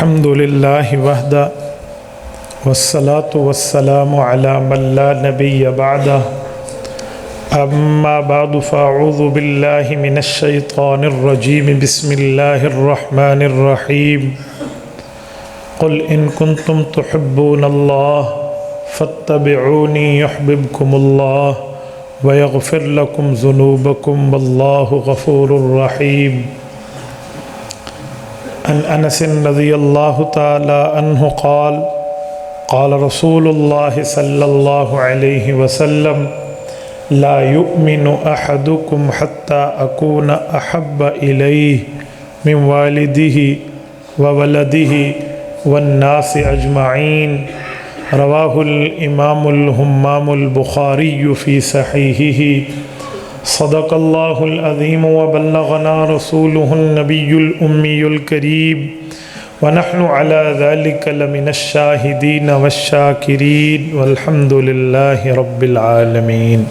الحمد للہ وحدہ والصلاة والسلام علی من لا نبی بعدہ اما بعد فاعوذ باللہ من الشیطان الرجیم بسم اللہ الرحمن الرحیم قل ان کنتم تحبون اللہ فاتبعونی یحببکم اللہ ویغفر لکم ذنوبکم واللہ غفور رحیم۔ عن انس رضی اللہ تعالی عنہ قال قال رسول اللہ صلی اللہ علیہ وسلم لا يؤمن احدکم حتی اکون احب الیہ من والدہ وولدہ والناس اجمعین۔ رواہ الامام الہمام البخاری فی صحیحہ۔ صدق اللہ العظیم وبلغنا رسولہ النبی الأمی الکریم ونحن علی ذلک لمن الشاہدین والشاکرین والحمد للہ رب العالمین۔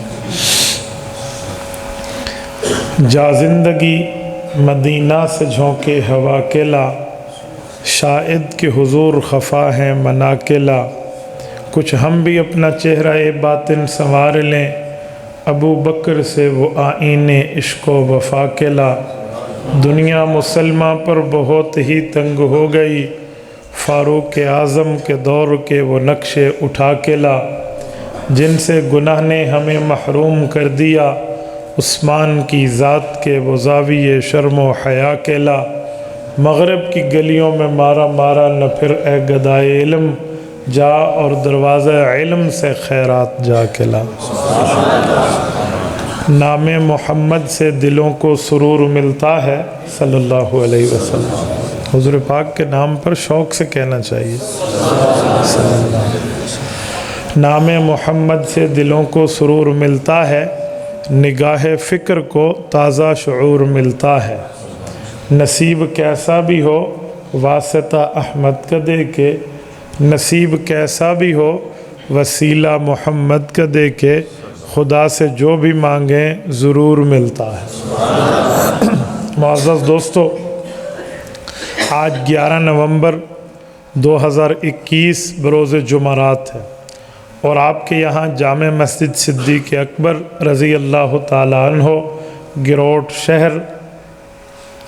جا زندگی مدینہ سے جھونکے ہوا کلا، شاہد کے حضور خفا ہیں مناکلا۔ کچھ ہم بھی اپنا چہرہ باطن سنوار لیں، ابو بکر سے وہ آئین عشق و وفا کلا۔ دنیا مسلمہ پر بہت ہی تنگ ہو گئی، فاروق اعظم کے دور کے وہ نقشے اٹھا کے لا۔ جن سے گناہ نے ہمیں محروم کر دیا، عثمان کی ذات کے وہ زاویے شرم و حیا کے لا۔ مغرب کی گلیوں میں مارا مارا نہ پھر اے گدائے علم، جا اور دروازہ علم سے خیرات جا کے لا۔ نام محمد سے دلوں کو سرور ملتا ہے صلی اللہ علیہ وسلم۔ حضور پاک کے نام پر شوق سے کہنا چاہیے صلی اللہ علیہ وسلم۔ نام محمد سے دلوں کو سرور ملتا ہے، نگاہ فکر کو تازہ شعور ملتا ہے۔ نصیب کیسا بھی ہو واسطہ احمد کا دے کے، نصیب کیسا بھی ہو وسیلہ محمد کا دے کے، خدا سے جو بھی مانگیں ضرور ملتا ہے۔ معزز دوستو، آج 11 نومبر 2021 بروز جمعرات ہے، اور آپ کے یہاں جامع مسجد صدیق اکبر رضی اللہ تعالیٰ عنہ گروٹ شہر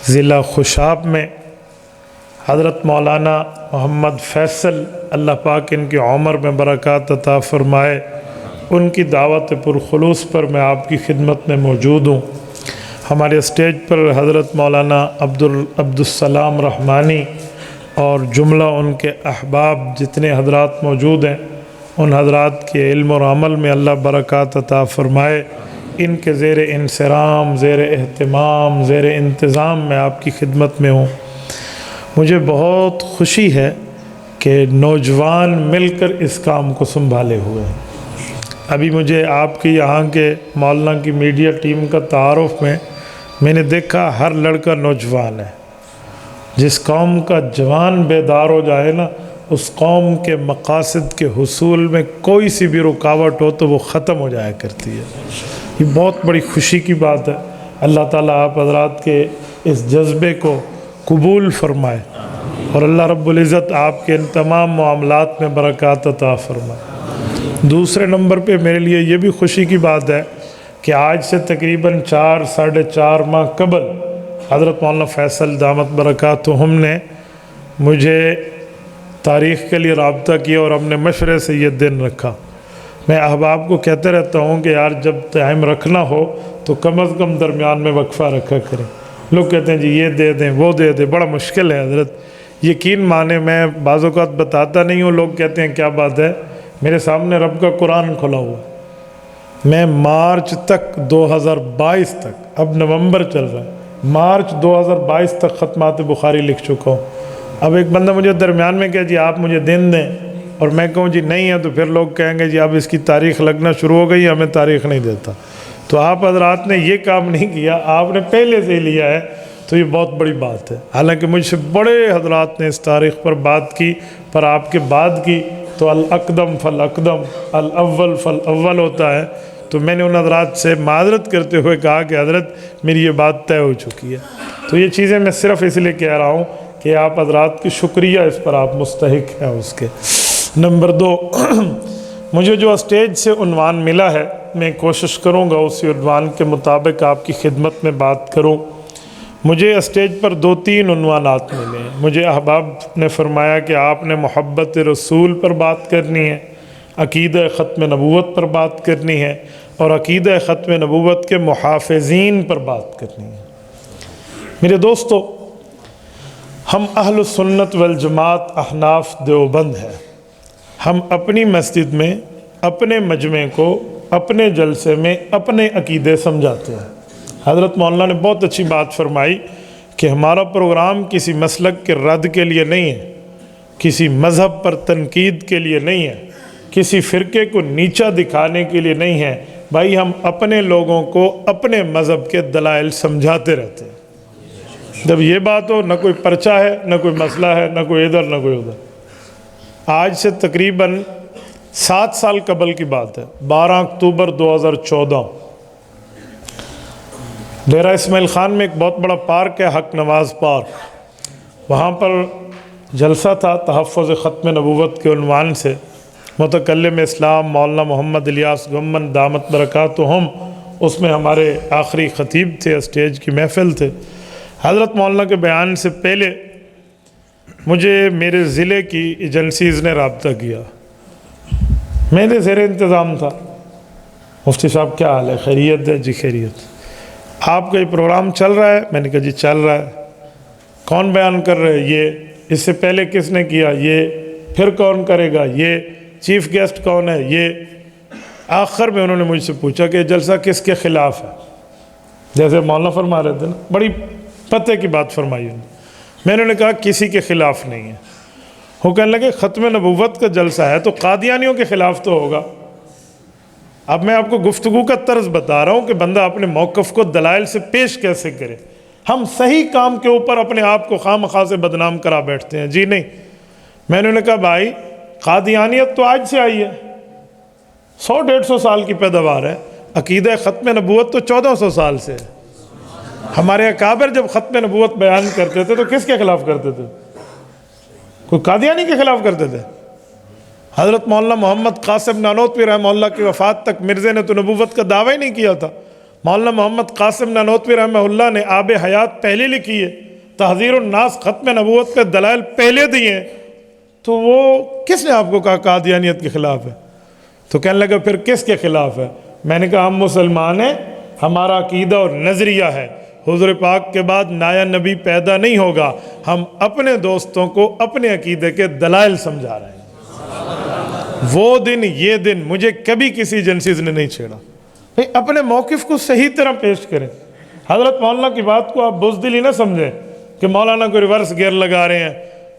ضلع خوشاب میں حضرت مولانا محمد فیصل، اللہ پاک ان کی عمر میں برکات عطا فرمائے، ان کی دعوت پرخلوص پر میں آپ کی خدمت میں موجود ہوں۔ ہمارے اسٹیج پر حضرت مولانا عبدالسلام رحمانی اور جملہ ان کے احباب جتنے حضرات موجود ہیں، ان حضرات کے علم اور عمل میں اللہ برکات عطا فرمائے۔ ان کے زیر انصرام، زیر اہتمام، زیر انتظام میں آپ کی خدمت میں ہوں۔ مجھے بہت خوشی ہے کہ نوجوان مل کر اس کام کو سنبھالے ہوئے ہیں۔ ابھی مجھے آپ کے یہاں کے مولانا کی میڈیا ٹیم کا تعارف میں نے دیکھا ہر لڑکا نوجوان ہے۔ جس قوم کا جوان بیدار ہو جائے نا، اس قوم کے مقاصد کے حصول میں کوئی سی بھی رکاوٹ ہو تو وہ ختم ہو جایا کرتی ہے۔ یہ بہت بڑی خوشی کی بات ہے۔ اللہ تعالیٰ آپ حضرات کے اس جذبے کو قبول فرمائے، اور اللہ رب العزت آپ کے ان تمام معاملات میں برکات عطا فرمائے۔ دوسرے نمبر پہ میرے لیے یہ بھی خوشی کی بات ہے کہ آج سے تقریباً 4-4.5 ماہ قبل حضرت مولانا فیصل دامت برکاتہم نے مجھے تاریخ کے لیے رابطہ کیا، اور ہم نے مشورے سے یہ دن رکھا۔ میں احباب کو کہتے رہتا ہوں کہ یار جب ٹائم رکھنا ہو تو کم از کم درمیان میں وقفہ رکھا کریں۔ لوگ کہتے ہیں جی یہ دے دیں وہ دے دیں، بڑا مشکل ہے حضرت، یقین مانے میں بعض اوقات بتاتا نہیں ہوں۔ لوگ کہتے ہیں کیا بات ہے، میرے سامنے رب کا قرآن کھلا ہوا ہے۔ میں مارچ تک 2022 تک، اب نومبر چل رہا ہے، مارچ 2022 تک ختمات بخاری لکھ چکا ہوں۔ اب ایک بندہ مجھے درمیان میں کہے جی آپ مجھے دن دیں، اور میں کہوں جی نہیں ہے، تو پھر لوگ کہیں گے جی اب اس کی تاریخ لگنا شروع ہو گئی، ہمیں تاریخ نہیں دیتا۔ تو آپ حضرات نے یہ کام نہیں کیا، آپ نے پہلے سے ہی لیا ہے، تو یہ بہت بڑی بات ہے۔ حالانکہ مجھ سے بڑے حضرات نے اس تاریخ پر بات کی، پر آپ کے بعد کی تو الاقدم فالاقدم، الاول فالاول ہوتا ہے۔ تو میں نے ان حضرات سے معذرت کرتے ہوئے کہا کہ حضرت میری یہ بات طے ہو چکی ہے۔ تو یہ چیزیں میں صرف اس لیے کہہ رہا ہوں کہ آپ حضرات کی شکریہ اس پر آپ مستحق ہیں اس کے۔ نمبر 2، مجھے جو اسٹیج سے عنوان ملا ہے میں کوشش کروں گا اسی عنوان کے مطابق آپ کی خدمت میں بات کروں۔ مجھے اسٹیج پر 2-3 عنوانات ملے ہیں۔ مجھے احباب نے فرمایا کہ آپ نے محبت رسول پر بات کرنی ہے، عقیدہ ختم نبوت پر بات کرنی ہے، اور عقیدہ ختم نبوت کے محافظین پر بات کرنی ہے۔ میرے دوستو، ہم اہل سنت والجماعت احناف دیوبند ہیں۔ ہم اپنی مسجد میں اپنے مجمع کو اپنے جلسے میں اپنے عقیدے سمجھاتے ہیں۔ حضرت مولانا نے بہت اچھی بات فرمائی کہ ہمارا پروگرام کسی مسلک کے رد کے لیے نہیں ہے، کسی مذہب پر تنقید کے لیے نہیں ہے، کسی فرقے کو نیچا دکھانے کے لیے نہیں ہے۔ بھائی ہم اپنے لوگوں کو اپنے مذہب کے دلائل سمجھاتے رہتے ہیں۔ جب یہ بات ہو، نہ کوئی پرچہ ہے، نہ کوئی مسئلہ ہے، نہ کوئی ادھر نہ کوئی ادھر۔ آج سے تقریباً 7 سال قبل کی بات ہے، 12 اکتوبر 2014، ڈیرہ اسماعیل خان میں ایک بہت بڑا پارک ہے، حق نواز پارک۔ وہاں پر جلسہ تھا تحفظ ختم نبوت کے عنوان سے۔ متکلم اسلام مولانا محمد الیاس گمن دامت برکاتہم اس میں ہمارے آخری خطیب تھے، اسٹیج کی محفل تھے۔ حضرت مولانا کے بیان سے پہلے مجھے میرے ضلع کی ایجنسیز نے رابطہ کیا، میرے زیر انتظام تھا۔ مفتی صاحب کیا حال ہے، خیریت ہے؟ جی خیریت۔ آپ کا یہ پروگرام چل رہا ہے؟ میں نے کہا جی چل رہا ہے۔ کون بیان کر رہے؟ یہ۔ اس سے پہلے کس نے کیا؟ یہ۔ پھر کون کرے گا؟ یہ۔ چیف گیسٹ کون ہے؟ یہ۔ آخر میں انہوں نے مجھ سے پوچھا کہ جلسہ کس کے خلاف ہے؟ جیسے مولانا فرما رہے تھے نا، بڑی پتے کی بات فرمائی انہوں نے۔ میں نے کہا کسی کے خلاف نہیں ہے۔ وہ کہنے لگے ختم نبوت کا جلسہ ہے تو قادیانیوں کے خلاف تو ہوگا۔ اب میں آپ کو گفتگو کا طرز بتا رہا ہوں کہ بندہ اپنے موقف کو دلائل سے پیش کیسے کرے۔ ہم صحیح کام کے اوپر اپنے آپ کو خواہ مخواہ سے بدنام کرا بیٹھتے ہیں۔ جی نہیں۔ میں نے کہا بھائی قادیانیت تو آج سے آئی ہے، 100-150 سال کی پیداوار ہے۔ عقیدہ ختم نبوت تو 1400 سال سے ہے۔ ہمارے اکابر جب ختم نبوت بیان کرتے تھے تو کس کے خلاف کرتے تھے؟ کوئی قادیانی کے خلاف کرتے تھے؟ حضرت مولانا محمد قاسم نانوتوی رحمہ اللہ کی وفات تک مرزے نے تو نبوت کا دعویٰ ہی نہیں کیا تھا۔ مولانا محمد قاسم نانوتوی رحمہ اللہ نے آب حیات پہلے لکھی ہے، تحذیر الناس ختم نبوت پہ دلائل پہلے دیے ہیں، تو وہ کس نے آپ کو کہا قادیانیت کے خلاف ہے؟ تو کہنے لگا پھر کس کے خلاف ہے؟ میں نے کہا ہم مسلمان ہیں، ہمارا عقیدہ اور نظریہ ہے، حضور پاک کے بعد نیا نبی پیدا نہیں ہوگا، ہم اپنے دوستوں کو اپنے عقیدے کے دلائل سمجھا رہے ہیں۔ وہ دن یہ دن مجھے کبھی کسی ایجنسیز نے نہیں چھیڑا۔ اپنے موقف کو صحیح طرح پیش کریں۔ حضرت مولانا کی بات کو آپ بزدلی نہ سمجھیں کہ مولانا کو ریورس گیئر لگا رہے ہیں،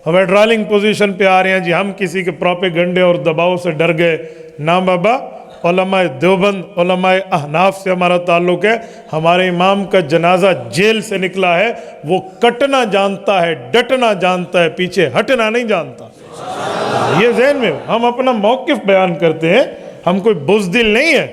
ہم ڈرالنگ پوزیشن پہ آ رہے ہیں، جی ہم کسی کے پروپیگنڈے اور دباؤ سے ڈر گئے۔ نہ بابا، علماء دیوبند علماء احناف سے ہمارا تعلق ہے۔ ہمارے امام کا جنازہ جیل سے نکلا ہے، وہ کٹنا جانتا ہے، ڈٹنا جانتا ہے، پیچھے ہٹنا نہیں جانتا۔ یہ ذہن میں ہم اپنا موقف بیان کرتے ہیں، ہم کوئی بزدل نہیں ہے،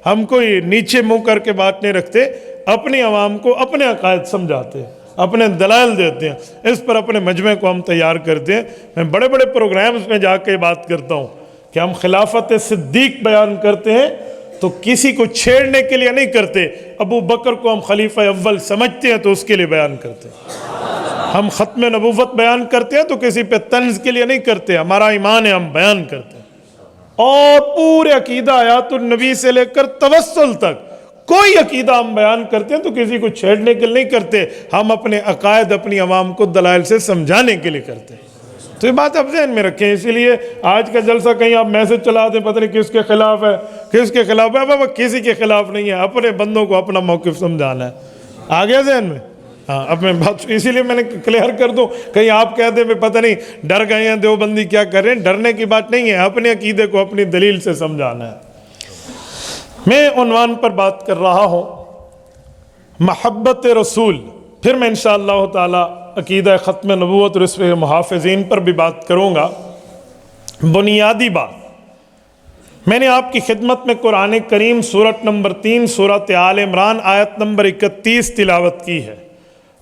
ہم کوئی نیچے منہ کر کے بات نہیں رکھتے، اپنی عوام کو اپنے عقائد سمجھاتے ہیں، اپنے دلائل دیتے ہیں، اس پر اپنے مجمع کو ہم تیار کرتے ہیں۔ میں بڑے بڑے پروگرامز میں جا کے بات کرتا ہوں کہ ہم خلافت صدیق بیان کرتے ہیں تو کسی کو چھیڑنے کے لیے نہیں کرتے، ابو بکر کو ہم خلیفہ اول سمجھتے ہیں تو اس کے لیے بیان کرتے ہیں۔ ہم ختم نبوت بیان کرتے ہیں تو کسی پہ طنز کے لیے نہیں کرتے، ہمارا ایمان ہے، ہم بیان کرتے ہیں۔ اور پورے عقیدہ آیات النبی سے لے کر توسل تک کوئی عقیدہ ہم بیان کرتے ہیں تو کسی کو چھیڑنے کے لیے نہیں کرتے، ہم اپنے عقائد اپنی عوام کو دلائل سے سمجھانے کے لیے کرتے ہیں۔ تو یہ بات آپ ذہن میں رکھیں۔ اسی لیے آج کا جلسہ کہیں آپ میسج چلا دیں پتہ نہیں کس کے خلاف ہے، کس کے خلاف ہے، بابا کسی کے خلاف نہیں ہے، اپنے بندوں کو اپنا موقف سمجھانا ہے۔ آ گیا ذہن میں؟ ہاں، اب میں بات اسی لیے میں نے کلیئر کر دوں، کہیں آپ کہہ دیں پتہ نہیں ڈر گئے ہیں دیوبندی کیا کر رہے ہیں۔ ڈرنے کی بات نہیں ہے، اپنے عقیدے کو اپنی دلیل سے سمجھانا ہے۔ میں عنوان پر بات کر رہا ہوں محبت رسول، پھر میں انشاءاللہ تعالی عقیدہ ختم نبوت اور اس کے محافظین پر بھی بات کروں گا۔ بنیادی بات میں نے آپ کی خدمت میں قرآن کریم سورت نمبر 3 سورت آل عمران آیت نمبر 31 تلاوت کی ہے،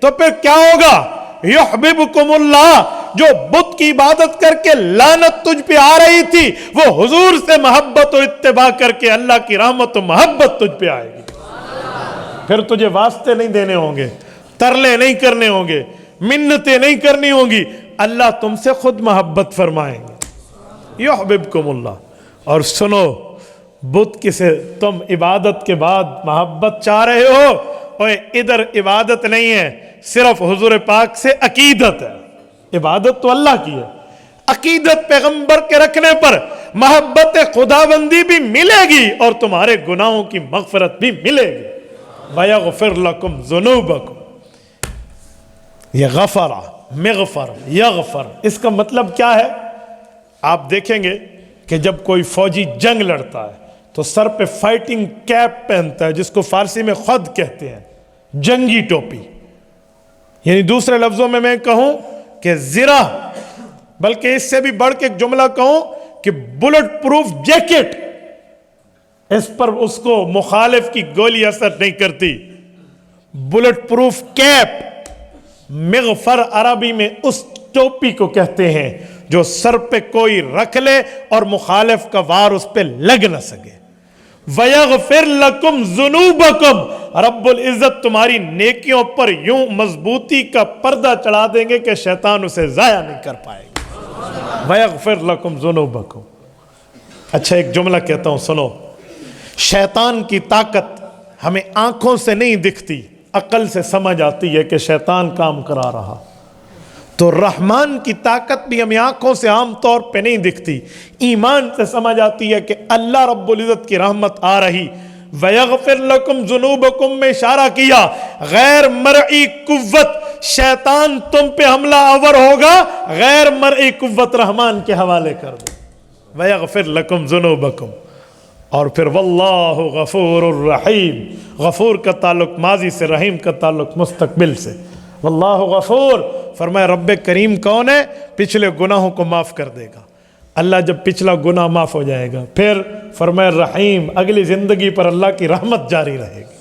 تو پھر کیا ہوگا؟ یحببکم اللہ، جو بت کی عبادت کر کے لعنت تجھ پہ آ رہی تھی، وہ حضور سے محبت و اتباع کر کے اللہ کی رحمت و محبت تجھ پہ آئے گی۔ پھر تجھے واسطے نہیں دینے ہوں گے، ترلے نہیں کرنے ہوں گے، منتیں نہیں کرنی ہوں گی، اللہ تم سے خود محبت فرمائیں گے۔ یحببکم اللہ۔ اور سنو، بت کسے تم عبادت کے بعد محبت چاہ رہے ہو؟ اوے ادھر عبادت نہیں ہے، صرف حضور پاک سے عقیدت ہے۔ عبادت تو اللہ کی ہے، عقیدت پیغمبر کے رکھنے پر محبت خداوندی بھی ملے گی اور تمہارے گناہوں کی مغفرت بھی ملے گی۔ وَيَغْفِرْ لَكُمْ ذُنُوبَكُمْ۔ یہ غفر، مغفر، یغفر، اس کا مطلب کیا ہے؟ آپ دیکھیں گے کہ جب کوئی فوجی جنگ لڑتا ہے تو سر پہ فائٹنگ کیپ پہنتا ہے، جس کو فارسی میں خود کہتے ہیں، جنگی ٹوپی۔ یعنی دوسرے لفظوں میں کہوں کہ زرہ، بلکہ اس سے بھی بڑھ کے ایک جملہ کہوں کہ بلٹ پروف جیکٹ، اس پر اس کو مخالف کی گولی اثر نہیں کرتی۔ بلٹ پروف کیپ، مغفر عربی میں اس ٹوپی کو کہتے ہیں جو سر پہ کوئی رکھ لے اور مخالف کا وار اس پہ لگ نہ سکے۔ وَيَغْفِرْ لَكُمْ ذُنُوبَكُمْ، رب العزت تمہاری نیکیوں پر یوں مضبوطی کا پردہ چڑھا دیں گے کہ شیطان اسے ضائع نہیں کر پائے گا۔ وَيَغْفِرْ لَكُمْ ذُنُوبَكُمْ۔ اچھا ایک جملہ کہتا ہوں، سنو۔ شیطان کی طاقت ہمیں آنکھوں سے نہیں دکھتی، عقل سے سمجھ آتی ہے کہ شیطان کام کرا رہا۔ تو رحمان کی طاقت بھی ہمیں آنکھوں سے عام طور پہ نہیں دکھتی، ایمان سے سمجھ آتی ہے کہ اللہ رب العزت کی رحمت آ رہی۔ وَيَغْفِرْ لَكُمْ ذُنُوبَكُمْ میں اشارہ کیا، غیر مرئی قوت شیطان تم پہ حملہ آور ہوگا، غیر مرئی قوت رحمان کے حوالے کر دو۔ وَيَغْفِرْ لَكُمْ ذُنُوبَكُمْ۔ اور پھر واللہ غفور الرحیم، غفور کا تعلق ماضی سے، رحیم کا تعلق مستقبل سے۔ واللہ غفور، فرمایا رب کریم کون ہے؟ پچھلے گناہوں کو معاف کر دے گا۔ اللہ جب پچھلا گناہ معاف ہو جائے گا، پھر فرمایا رحیم، اگلی زندگی پر اللہ کی رحمت جاری رہے گی۔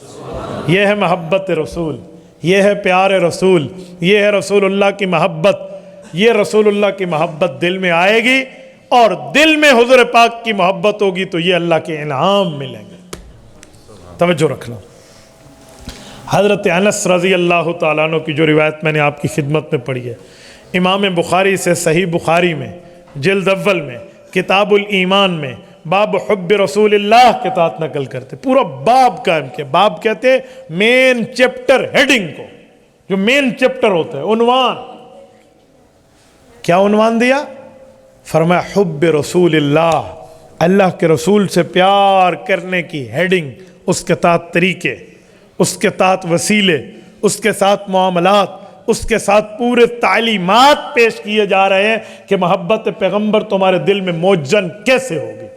یہ ہے محبت رسول، یہ ہے پیار رسول، یہ ہے رسول اللہ کی محبت۔ یہ رسول اللہ کی محبت دل میں آئے گی اور دل میں حضور پاک کی محبت ہوگی تو یہ اللہ کے انعام ملیں گے۔ توجہ رکھنا، حضرت انس رضی اللہ تعالیٰ عنہ کی جو روایت میں نے آپ کی خدمت میں پڑھی ہے، امام بخاری سے صحیح بخاری میں جلد اول میں کتاب الایمان میں باب حب رسول اللہ کے تحت نقل کرتے، پورا باب قائم کیا۔ باب کہتے ہیں مین چیپٹر، ہیڈنگ کو، جو مین چیپٹر ہوتا ہے، عنوان۔ کیا عنوان دیا؟ فرمایا حب رسول اللہ، اللہ کے رسول سے پیار کرنے کی ہیڈنگ، اس کے تحت طریقے، اس کے تحت وسیلے، اس کے ساتھ معاملات، اس کے ساتھ پورے تعلیمات پیش کیے جا رہے ہیں کہ محبت پیغمبر تمہارے دل میں موجن کیسے ہوگی،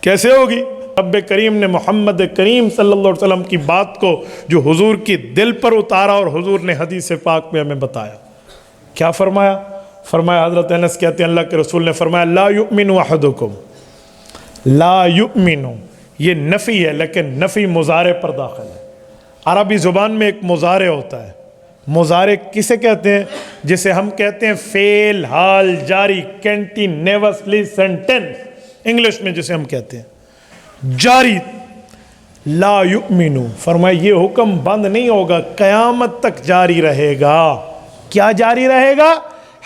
کیسے ہوگی۔ رب کریم نے محمد کریم صلی اللہ علیہ وسلم کی بات کو جو حضور کی دل پر اتارا اور حضور نے حدیث پاک میں ہمیں بتایا۔ کیا فرمایا؟ فرمایا، حضرت انس کہتے ہیں اللہ کے رسول نے فرمایا لا یؤمن احدکم، لا یؤمن، یہ نفی ہے لیکن نفی مضارع پر داخل ہے۔ عربی زبان میں ایک مضارع ہوتا ہے۔ مضارع کسے کہتے ہیں؟ جسے ہم کہتے ہیں فعل حال جاری، کنٹینیوسلی سینٹنس، انگلش میں جسے ہم کہتے ہیں جاری۔ لا یؤمنو، فرمایا یہ حکم بند نہیں ہوگا، قیامت تک جاری رہے گا۔ کیا جاری رہے گا؟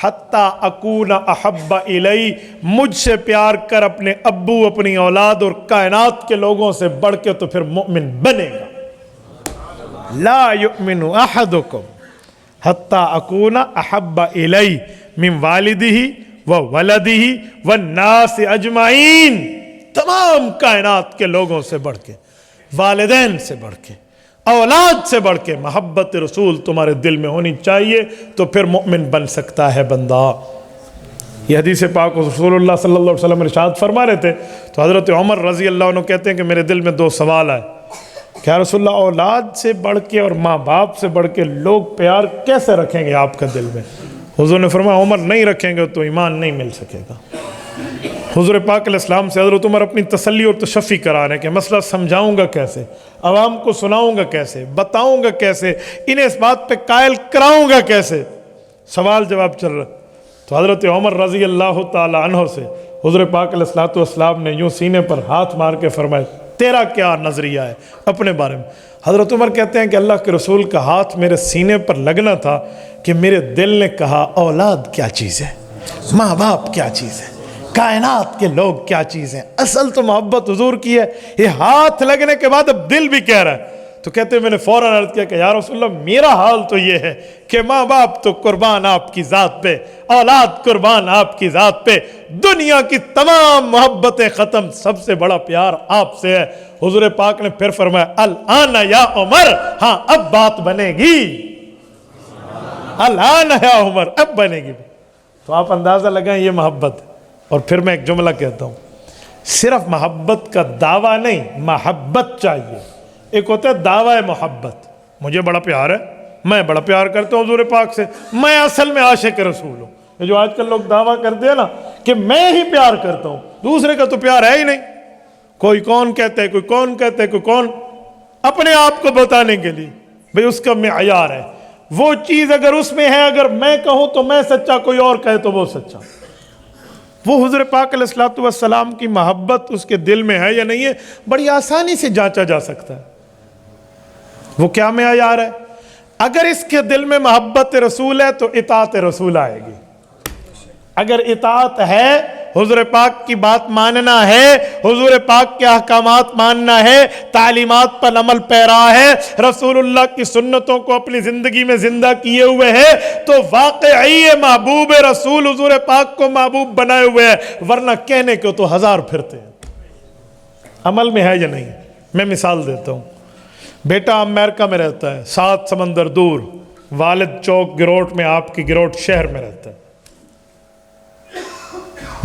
حتیٰ اکون احب الی، مجھ سے پیار کر اپنے ابو، اپنی اولاد اور کائنات کے لوگوں سے بڑھ کے تو پھر مؤمن بنے گا۔ لا یؤمن احدکم حتیٰ اکون احب الی من والدہ و ولدہ والناس اجمعین، تمام کائنات کے لوگوں سے بڑھ کے، والدین سے بڑھ کے، اولاد سے بڑھ کے محبت رسول تمہارے دل میں ہونی چاہیے، تو پھر مؤمن بن سکتا ہے بندہ۔ یہ حدیث پاک رسول اللہ صلی اللہ علیہ وسلم ارشاد فرما رہے تھے تو حضرت عمر رضی اللہ عنہ کہتے ہیں کہ میرے دل میں دو سوال آئے کہ رسول اللہ اولاد سے بڑھ کے اور ماں باپ سے بڑھ کے لوگ پیار کیسے رکھیں گے آپ کا دل میں؟ حضور نے فرمایا عمر نہیں رکھیں گے تو ایمان نہیں مل سکے گا۔ حضور پاک علیہ السلام سے حضرت عمر اپنی تسلی اور تشفی کرا رہے ہیں کہ مسئلہ سمجھاؤں گا کیسے، عوام کو سناؤں گا کیسے، بتاؤں گا کیسے، انہیں اس بات پہ قائل کراؤں گا کیسے، سوال جواب چل رہا۔ تو حضرت عمر رضی اللہ تعالی عنہ سے حضور پاک علیہ السلام نے یوں سینے پر ہاتھ مار کے فرمایا تیرا کیا نظریہ ہے اپنے بارے میں؟ حضرت عمر کہتے ہیں کہ اللہ کے رسول کا ہاتھ میرے سینے پر لگنا تھا کہ میرے دل نے کہا اولاد کیا چیز ہے، ماں باپ کیا چیز ہے، کائنات کے لوگ کیا چیز ہیں، اصل تو محبت حضور کی ہے۔ یہ ہاتھ لگنے کے بعد اب دل بھی کہہ رہا ہے۔ تو کہتے ہیں میں نے فوراً عرض کیا کہ یا رسول اللہ میرا حال تو یہ ہے کہ ماں باپ تو قربان آپ کی ذات پہ، اولاد قربان آپ کی ذات پہ، دنیا کی تمام محبتیں ختم، سب سے بڑا پیار آپ سے ہے۔ حضور پاک نے پھر فرمایا الآن یا عمر، ہاں اب بات بنے گی، الآن یا عمر اب بنے گی۔ تو آپ اندازہ لگائیں یہ محبت ہے۔ اور پھر میں ایک جملہ کہتا ہوں، صرف محبت کا دعویٰ نہیں، محبت چاہیے۔ ایک ہوتا ہے دعویٰ محبت، مجھے بڑا پیار ہے، میں بڑا پیار کرتا ہوں حضور پاک سے، میں اصل میں عاشق رسول ہوں۔ یہ جو آج کل لوگ دعویٰ کرتے ہیں نا کہ میں ہی پیار کرتا ہوں، دوسرے کا تو پیار ہے ہی نہیں۔ کوئی کون کہتا ہے، کوئی کون کہتا ہے، کوئی کون، اپنے آپ کو بتانے کے لیے بھئی اس کا معیار ہے۔ وہ چیز اگر اس میں ہے، اگر میں کہوں تو میں سچا، کوئی اور کہے تو وہ سچا۔ وہ حضور پاک علیہ السلام کی محبت اس کے دل میں ہے یا نہیں ہے، بڑی آسانی سے جانچا جا سکتا ہے۔ وہ کیا معیار ہے؟ اگر اس کے دل میں محبت رسول ہے تو اطاعت رسول آئے گی۔ اگر اطاعت ہے، حضور پاک کی بات ماننا ہے، حضور پاک کے احکامات ماننا ہے، تعلیمات پر عمل پیرا ہے، رسول اللہ کی سنتوں کو اپنی زندگی میں زندہ کیے ہوئے ہے، تو واقعی محبوب رسول حضور پاک کو محبوب بنائے ہوئے ہے، ورنہ کہنے کو تو ہزار پھرتے ہیں، عمل میں ہے یا نہیں۔ میں مثال دیتا ہوں، بیٹا امریکہ میں رہتا ہے، 7 سمندر دور، والد چوک گروٹ میں، آپ کی گروٹ شہر میں رہتا ہے۔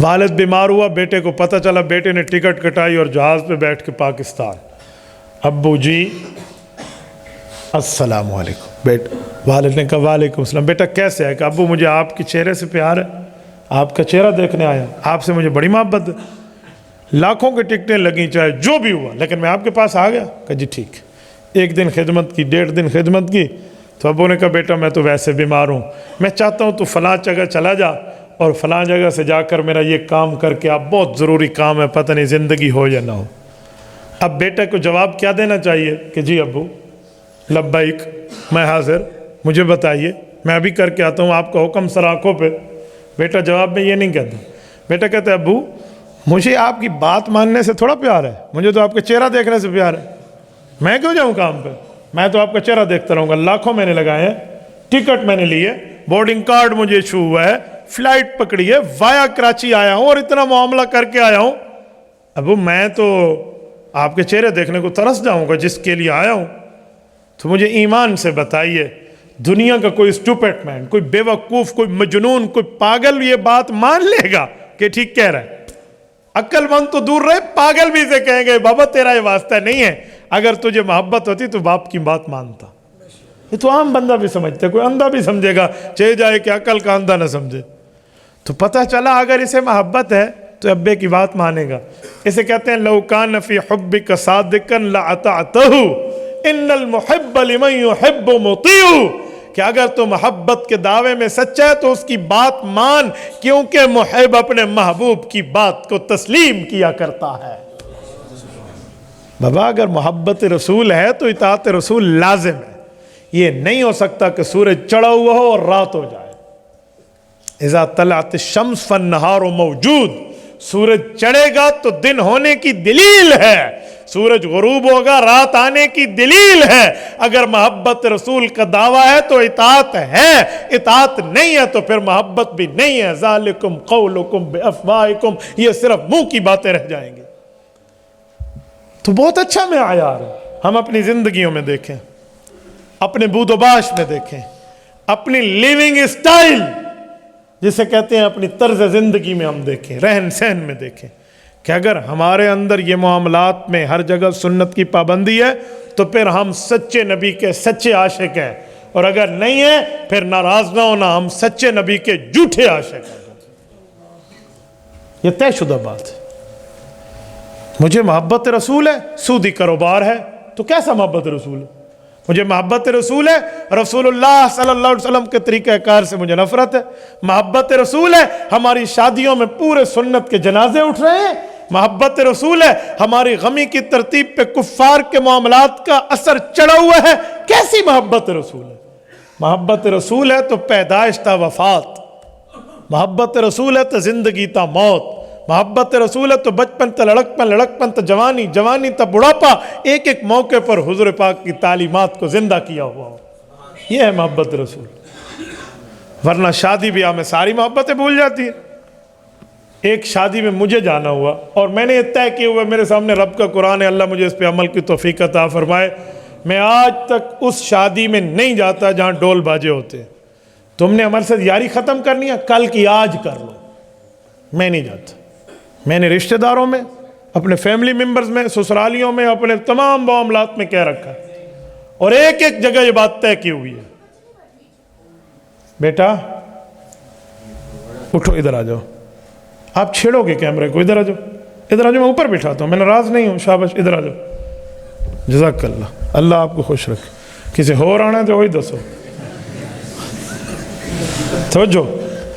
والد بیمار ہوا، بیٹے کو پتہ چلا، بیٹے نے ٹکٹ کٹائی اور جہاز پہ بیٹھ کے پاکستان۔ ابو جی السلام علیکم۔ والد نے کہا وعلیکم السلام۔ بیٹا کیسے ہے؟ کہ ابو مجھے آپ کے چہرے سے پیار ہے، آپ کا چہرہ دیکھنے آیا، آپ سے مجھے بڑی محبت ہے، لاکھوں کی ٹکٹیں لگیں چاہے جو بھی ہوا، لیکن میں آپ کے پاس آ گیا۔ کہا جی ٹھیک۔ 1 دن خدمت کی، 1.5 دن خدمت کی، تو ابو نے کہا بیٹا میں تو ویسے بیمار ہوں، میں چاہتا ہوں تو فلاں جگہ چلا جا اور فلاں جگہ سے جا کر میرا یہ کام کر کے، آپ بہت ضروری کام ہے، پتہ نہیں زندگی ہو یا نہ ہو۔ اب بیٹے کو جواب کیا دینا چاہیے کہ جی ابو لبیک، میں حاضر، مجھے بتائیے، میں ابھی کر کے آتا ہوں، آپ کا حکم سر آنکھوں پہ۔ بیٹا جواب میں یہ نہیں کہتا، بیٹا کہتا ہے ابو مجھے آپ کی بات ماننے سے تھوڑا پیار ہے، مجھے تو آپ کا چہرہ دیکھنے سے پیار ہے، میں کیوں جاؤں کام پہ، میں تو آپ کا چہرہ دیکھتا رہوں گا، لاکھوں میں نے لگائے ہیں، ٹکٹ میں نے لی ہے، بورڈنگ کارڈ مجھے ایشو ہوا ہے، فلائٹ پکڑی ہے، وایا کراچی آیا ہوں اور اتنا معاملہ کر کے آیا ہوں۔ ابو میں تو آپ کے چہرے دیکھنے کو ترس جاؤں گا جس کے لیے آیا ہوں، تو مجھے ایمان سے بتائیے، دنیا کا کوئی اسٹوپٹ مین، کوئی بے وقوف، کوئی مجنون، کوئی پاگل یہ بات مان لے گا کہ ٹھیک کہہ رہا ہے؟ عقل مند تو دور رہے، پاگل بھی سے کہیں گے بابا تیرا یہ واسطہ نہیں ہے، اگر تجھے محبت ہوتی تو باپ کی بات مانتا۔ یہ تو عام بندہ بھی سمجھتا ہے، کوئی اندھا بھی سمجھے گا، چاہے جائے کہ عقل کا اندھا نہ سمجھے۔ تو پتہ چلا اگر اسے محبت ہے تو ابے کی بات مانے گا۔ اسے کہتے ہیں لو کان فی حبک صادقا لاطعتہ ان المحب لمن یحب مطیع، کہ اگر تو محبت کے دعوے میں سچا ہے تو اس کی بات مان، کیونکہ محب اپنے محبوب کی بات کو تسلیم کیا کرتا ہے۔ بابا اگر محبت رسول ہے تو اطاعت رسول لازم ہے، یہ نہیں ہو سکتا کہ سورج چڑھا ہوا ہو اور رات ہو جائے۔ اذا طلعت الشمس فالنہار موجود، سورج چڑھے گا تو دن ہونے کی دلیل ہے، سورج غروب ہوگا رات آنے کی دلیل ہے۔ اگر محبت رسول کا دعویٰ ہے تو اطاعت ہے، اطاعت نہیں ہے تو پھر محبت بھی نہیں ہے۔ ذالکم قولکم بافواہکم، یہ صرف منہ کی باتیں رہ جائیں گی۔ تو بہت اچھا معیار ہے، ہم اپنی زندگیوں میں دیکھیں، اپنے بود و باش میں دیکھیں، اپنی لیونگ اسٹائل جسے کہتے ہیں اپنی طرز زندگی میں ہم دیکھیں، رہن سہن میں دیکھیں کہ اگر ہمارے اندر یہ معاملات میں ہر جگہ سنت کی پابندی ہے تو پھر ہم سچے نبی کے سچے عاشق ہیں، اور اگر نہیں ہے پھر ناراض نہ ہونا، ہم سچے نبی کے جھوٹے عاشق ہیں۔ یہ طے شدہ بات ہے. مجھے محبت رسول ہے، سودی کاروبار ہے تو کیسا محبت رسول ہے؟ مجھے محبت رسول ہے، رسول اللہ صلی اللہ علیہ وسلم کے طریقہ کار سے مجھے نفرت ہے. محبت رسول ہے، ہماری شادیوں میں پورے سنت کے جنازے اٹھ رہے ہیں. محبت رسول ہے، ہماری غمی کی ترتیب پہ کفار کے معاملات کا اثر چڑھا ہوا ہے. کیسی محبت رسول ہے؟ محبت رسول ہے تو پیدائش تا وفات، محبت رسول ہے تو زندگی تا موت، محبت رسول ہے تو بچپن تا لڑکپن، لڑکپن تا جوانی، جوانی تا بڑھاپا، ایک ایک موقع پر حضور پاک کی تعلیمات کو زندہ کیا ہوا ہو. یہ ہے محبت رسول. ورنہ شادی بیاہ میں ساری محبتیں بھول جاتی ہیں. ایک شادی میں مجھے جانا ہوا اور میں نے یہ طے کیا ہوا، میرے سامنے رب کا قرآن ہے، اللہ مجھے اس پہ عمل کی توفیق عطا فرمائے. میں آج تک اس شادی میں نہیں جاتا جہاں ڈول باجے ہوتے ہیں. تم نے ہمارے ساتھ یاری ختم کرنی ہے، کل کی آج کر لو. میں نہیں جاتا. میں نے رشتہ داروں میں، اپنے فیملی ممبرز میں، سسرالیوں میں، اپنے تمام معاملات میں کہہ رکھا ہے اور ایک ایک جگہ یہ بات طے کی ہوئی ہے. بیٹا اٹھو، ادھر آ جاؤ. آپ چھیڑو گے کیمرے کو، ادھر آ جاؤ، ادھر آ جاؤ. میں اوپر بٹھاتا ہوں، میں ناراض نہیں ہوں. شاباش، ادھر آ جاؤ. جزاک اللہ، اللہ آپ کو خوش رکھے. کسی اور آنا ہے تو وہی دسو. توجہ،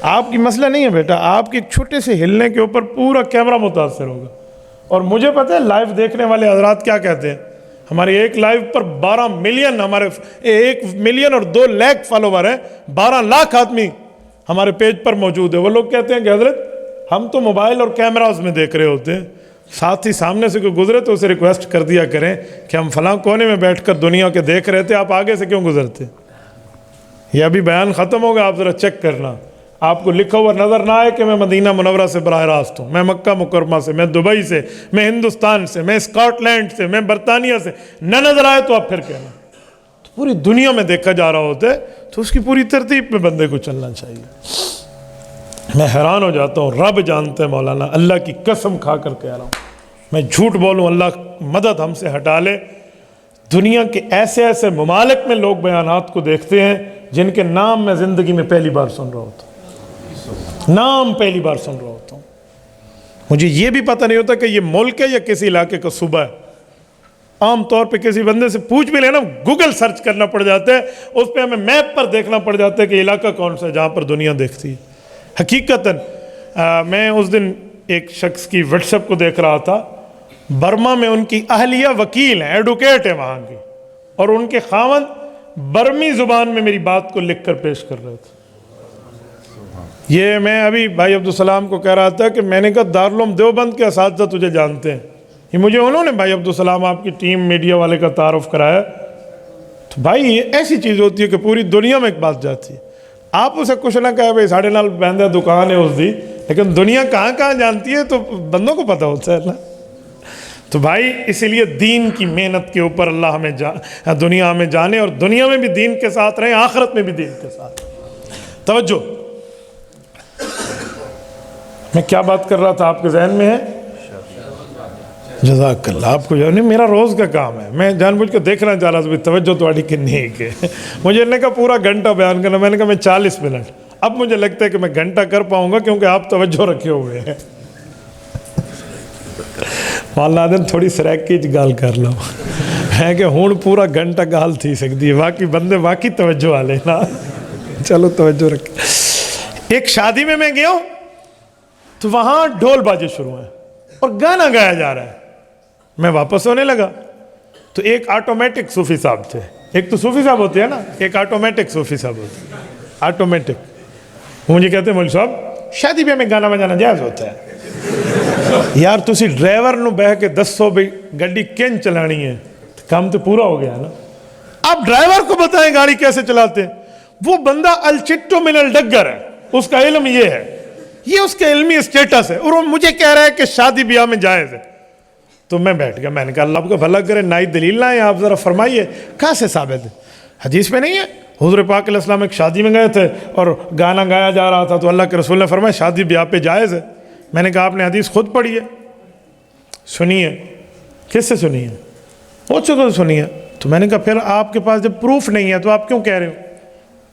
آپ کی مسئلہ نہیں ہے بیٹا، آپ کے ایک چھوٹے سے ہلنے کے اوپر پورا کیمرہ متاثر ہوگا. اور مجھے پتہ ہے لائیو دیکھنے والے حضرات کیا کہتے ہیں. ہماری ایک لائیو پر 12 ملین، ہمارے 1 ملین اور 2 لاکھ فالوور ہیں. 12 لاکھ آدمی ہمارے پیج پر موجود ہے. وہ لوگ کہتے ہیں کہ حضرت ہم تو موبائل اور کیمراز میں دیکھ رہے ہوتے ہیں، ساتھ ہی سامنے سے کوئی گزرے تو اسے ریکویسٹ کر دیا کریں کہ ہم فلاں کونے میں بیٹھ کر دنیا کے دیکھ رہے تھے، آپ آگے سے کیوں گزرتے؟ یہ ابھی بیان ختم ہوگا، آپ ذرا چیک کرنا. آپ کو لکھا ہوا نظر نہ آئے کہ میں مدینہ منورہ سے براہ راست ہوں، میں مکہ مکرمہ سے، میں دبئی سے، میں ہندوستان سے، میں اسکاٹ لینڈ سے، میں برطانیہ سے، نہ نظر آئے تو آپ پھر کہنا. تو پوری دنیا میں دیکھا جا رہا ہوتا ہے تو اس کی پوری ترتیب پہ بندے کو چلنا چاہیے. میں حیران ہو جاتا ہوں، رب جانتے ہیں مولانا، اللہ کی قسم کھا کر کہہ رہا ہوں، میں جھوٹ بولوں اللہ مدد ہم سے ہٹا لے. دنیا کے ایسے ایسے ممالک میں لوگ بیانات کو دیکھتے ہیں جن کے نام میں زندگی میں پہلی بار سن رہا ہوتا ہوں، نام پہلی بار سن رہا ہوتا ہوں. مجھے یہ بھی پتہ نہیں ہوتا کہ یہ ملک ہے یا کسی علاقے کا صوبہ ہے. عام طور پہ کسی بندے سے پوچھ بھی لینا، گوگل سرچ کرنا پڑ جاتا ہے، اس پہ ہمیں میپ پر دیکھنا پڑ جاتا ہے کہ علاقہ کون سا ہے جہاں پر دنیا دیکھتی ہے. حقیقتاً میں اس دن ایک شخص کی واٹس ایپ کو دیکھ رہا تھا، برما میں ان کی اہلیہ وکیل ہیں، ایڈوکیٹ ہیں وہاں کی، اور ان کے خاوند برمی زبان میں میری بات کو لکھ کر پیش کر رہے تھے. یہ میں ابھی بھائی عبدالسلام کو کہہ رہا تھا کہ میں نے کہا دارالعلوم دیوبند کے اساتذہ تجھے جانتے ہیں. یہ مجھے انہوں نے بھائی عبدالسلام آپ کی ٹیم میڈیا والے کا تعارف کرایا. تو بھائی یہ ایسی چیز ہوتی ہے کہ پوری دنیا میں ایک بات جاتی ہے. آپ اسے کچھ نہ کہے بھائی ساڑھے نال بہندہ دکان ہے اس دی، لیکن دنیا کہاں کہاں جانتی ہے تو بندوں کو پتہ ہوتا ہے. اللہ تو بھائی اسی لیے دین کی محنت کے اوپر اللہ ہمیں دنیا ہمیں جانے، اور دنیا میں بھی دین کے ساتھ رہیں، آخرت میں بھی دین کے ساتھ. توجہ، میں کیا بات کر رہا تھا آپ کے ذہن میں ہے؟ جزاک اللہ. آپ کو نہیں، میرا روز کا کام ہے، میں جان بوجھ کے دیکھنا چاہ رہا تھا توجہ تھوڑی کنی ہے کہ مجھے نے کہا پورا گھنٹہ بیان کرنا، میں نے کہا میں 40 منٹ. اب مجھے لگتا ہے کہ میں گھنٹہ کر پاؤں گا کیونکہ آپ توجہ رکھے ہوئے ہیں. مولانا دن تھوڑی سریک کی گال کر لو ہے کہ ہون پورا گھنٹہ گال تھی سکتی ہے، واقعی بندے واقعی توجہ والے نا. چلو توجہ رکھے. ایک شادی میں گیا ہوں تو وہاں ڈھول باجے شروع ہیں اور گانا گایا جا رہا ہے. میں واپس ہونے لگا تو ایک آٹومیٹک صوفی صاحب تھے. ایک تو صوفی صاحب ہوتے ہیں نا، ایک آٹومیٹک صوفی صاحب ہوتے ہیں. آٹومیٹک مجھے کہتے ہیں مولوی صاحب شادی بیاہ میں گانا بجانا جائز ہوتا ہے. یار تسی ڈرائیور نو بہ کے دسو بھئی گاڑی کین چلانی ہے، کام تو پورا ہو گیا نا. آپ ڈرائیور کو بتائیں گاڑی کیسے چلاتے ہیں. وہ بندہ الچٹو من الڈگر ہے، اس کا علم یہ ہے، یہ اس کا علمی اسٹیٹس ہے، اور وہ مجھے کہہ رہا ہے کہ شادی بیاہ میں جائز ہے. تو میں بیٹھ گیا، میں نے کہا اللہ آپ کو بھلا کرے، نئی دلیل لائیں آپ ذرا فرمائیے کہاں سے ثابت ہے؟ حدیث میں نہیں ہے؟ حضور پاک علیہ السلام ایک شادی میں گئے تھے اور گانا گایا جا رہا تھا تو اللہ کے رسول نے فرمایا شادی بیاہ پہ جائز ہے. میں نے کہا آپ نے حدیث خود پڑھی ہے؟ سنی ہے. کس سے سنی ہے؟ بہت سے سنی ہے. تو میں نے کہا پھر آپ کے پاس جب پروف نہیں ہے تو آپ کیوں کہہ رہے ہو؟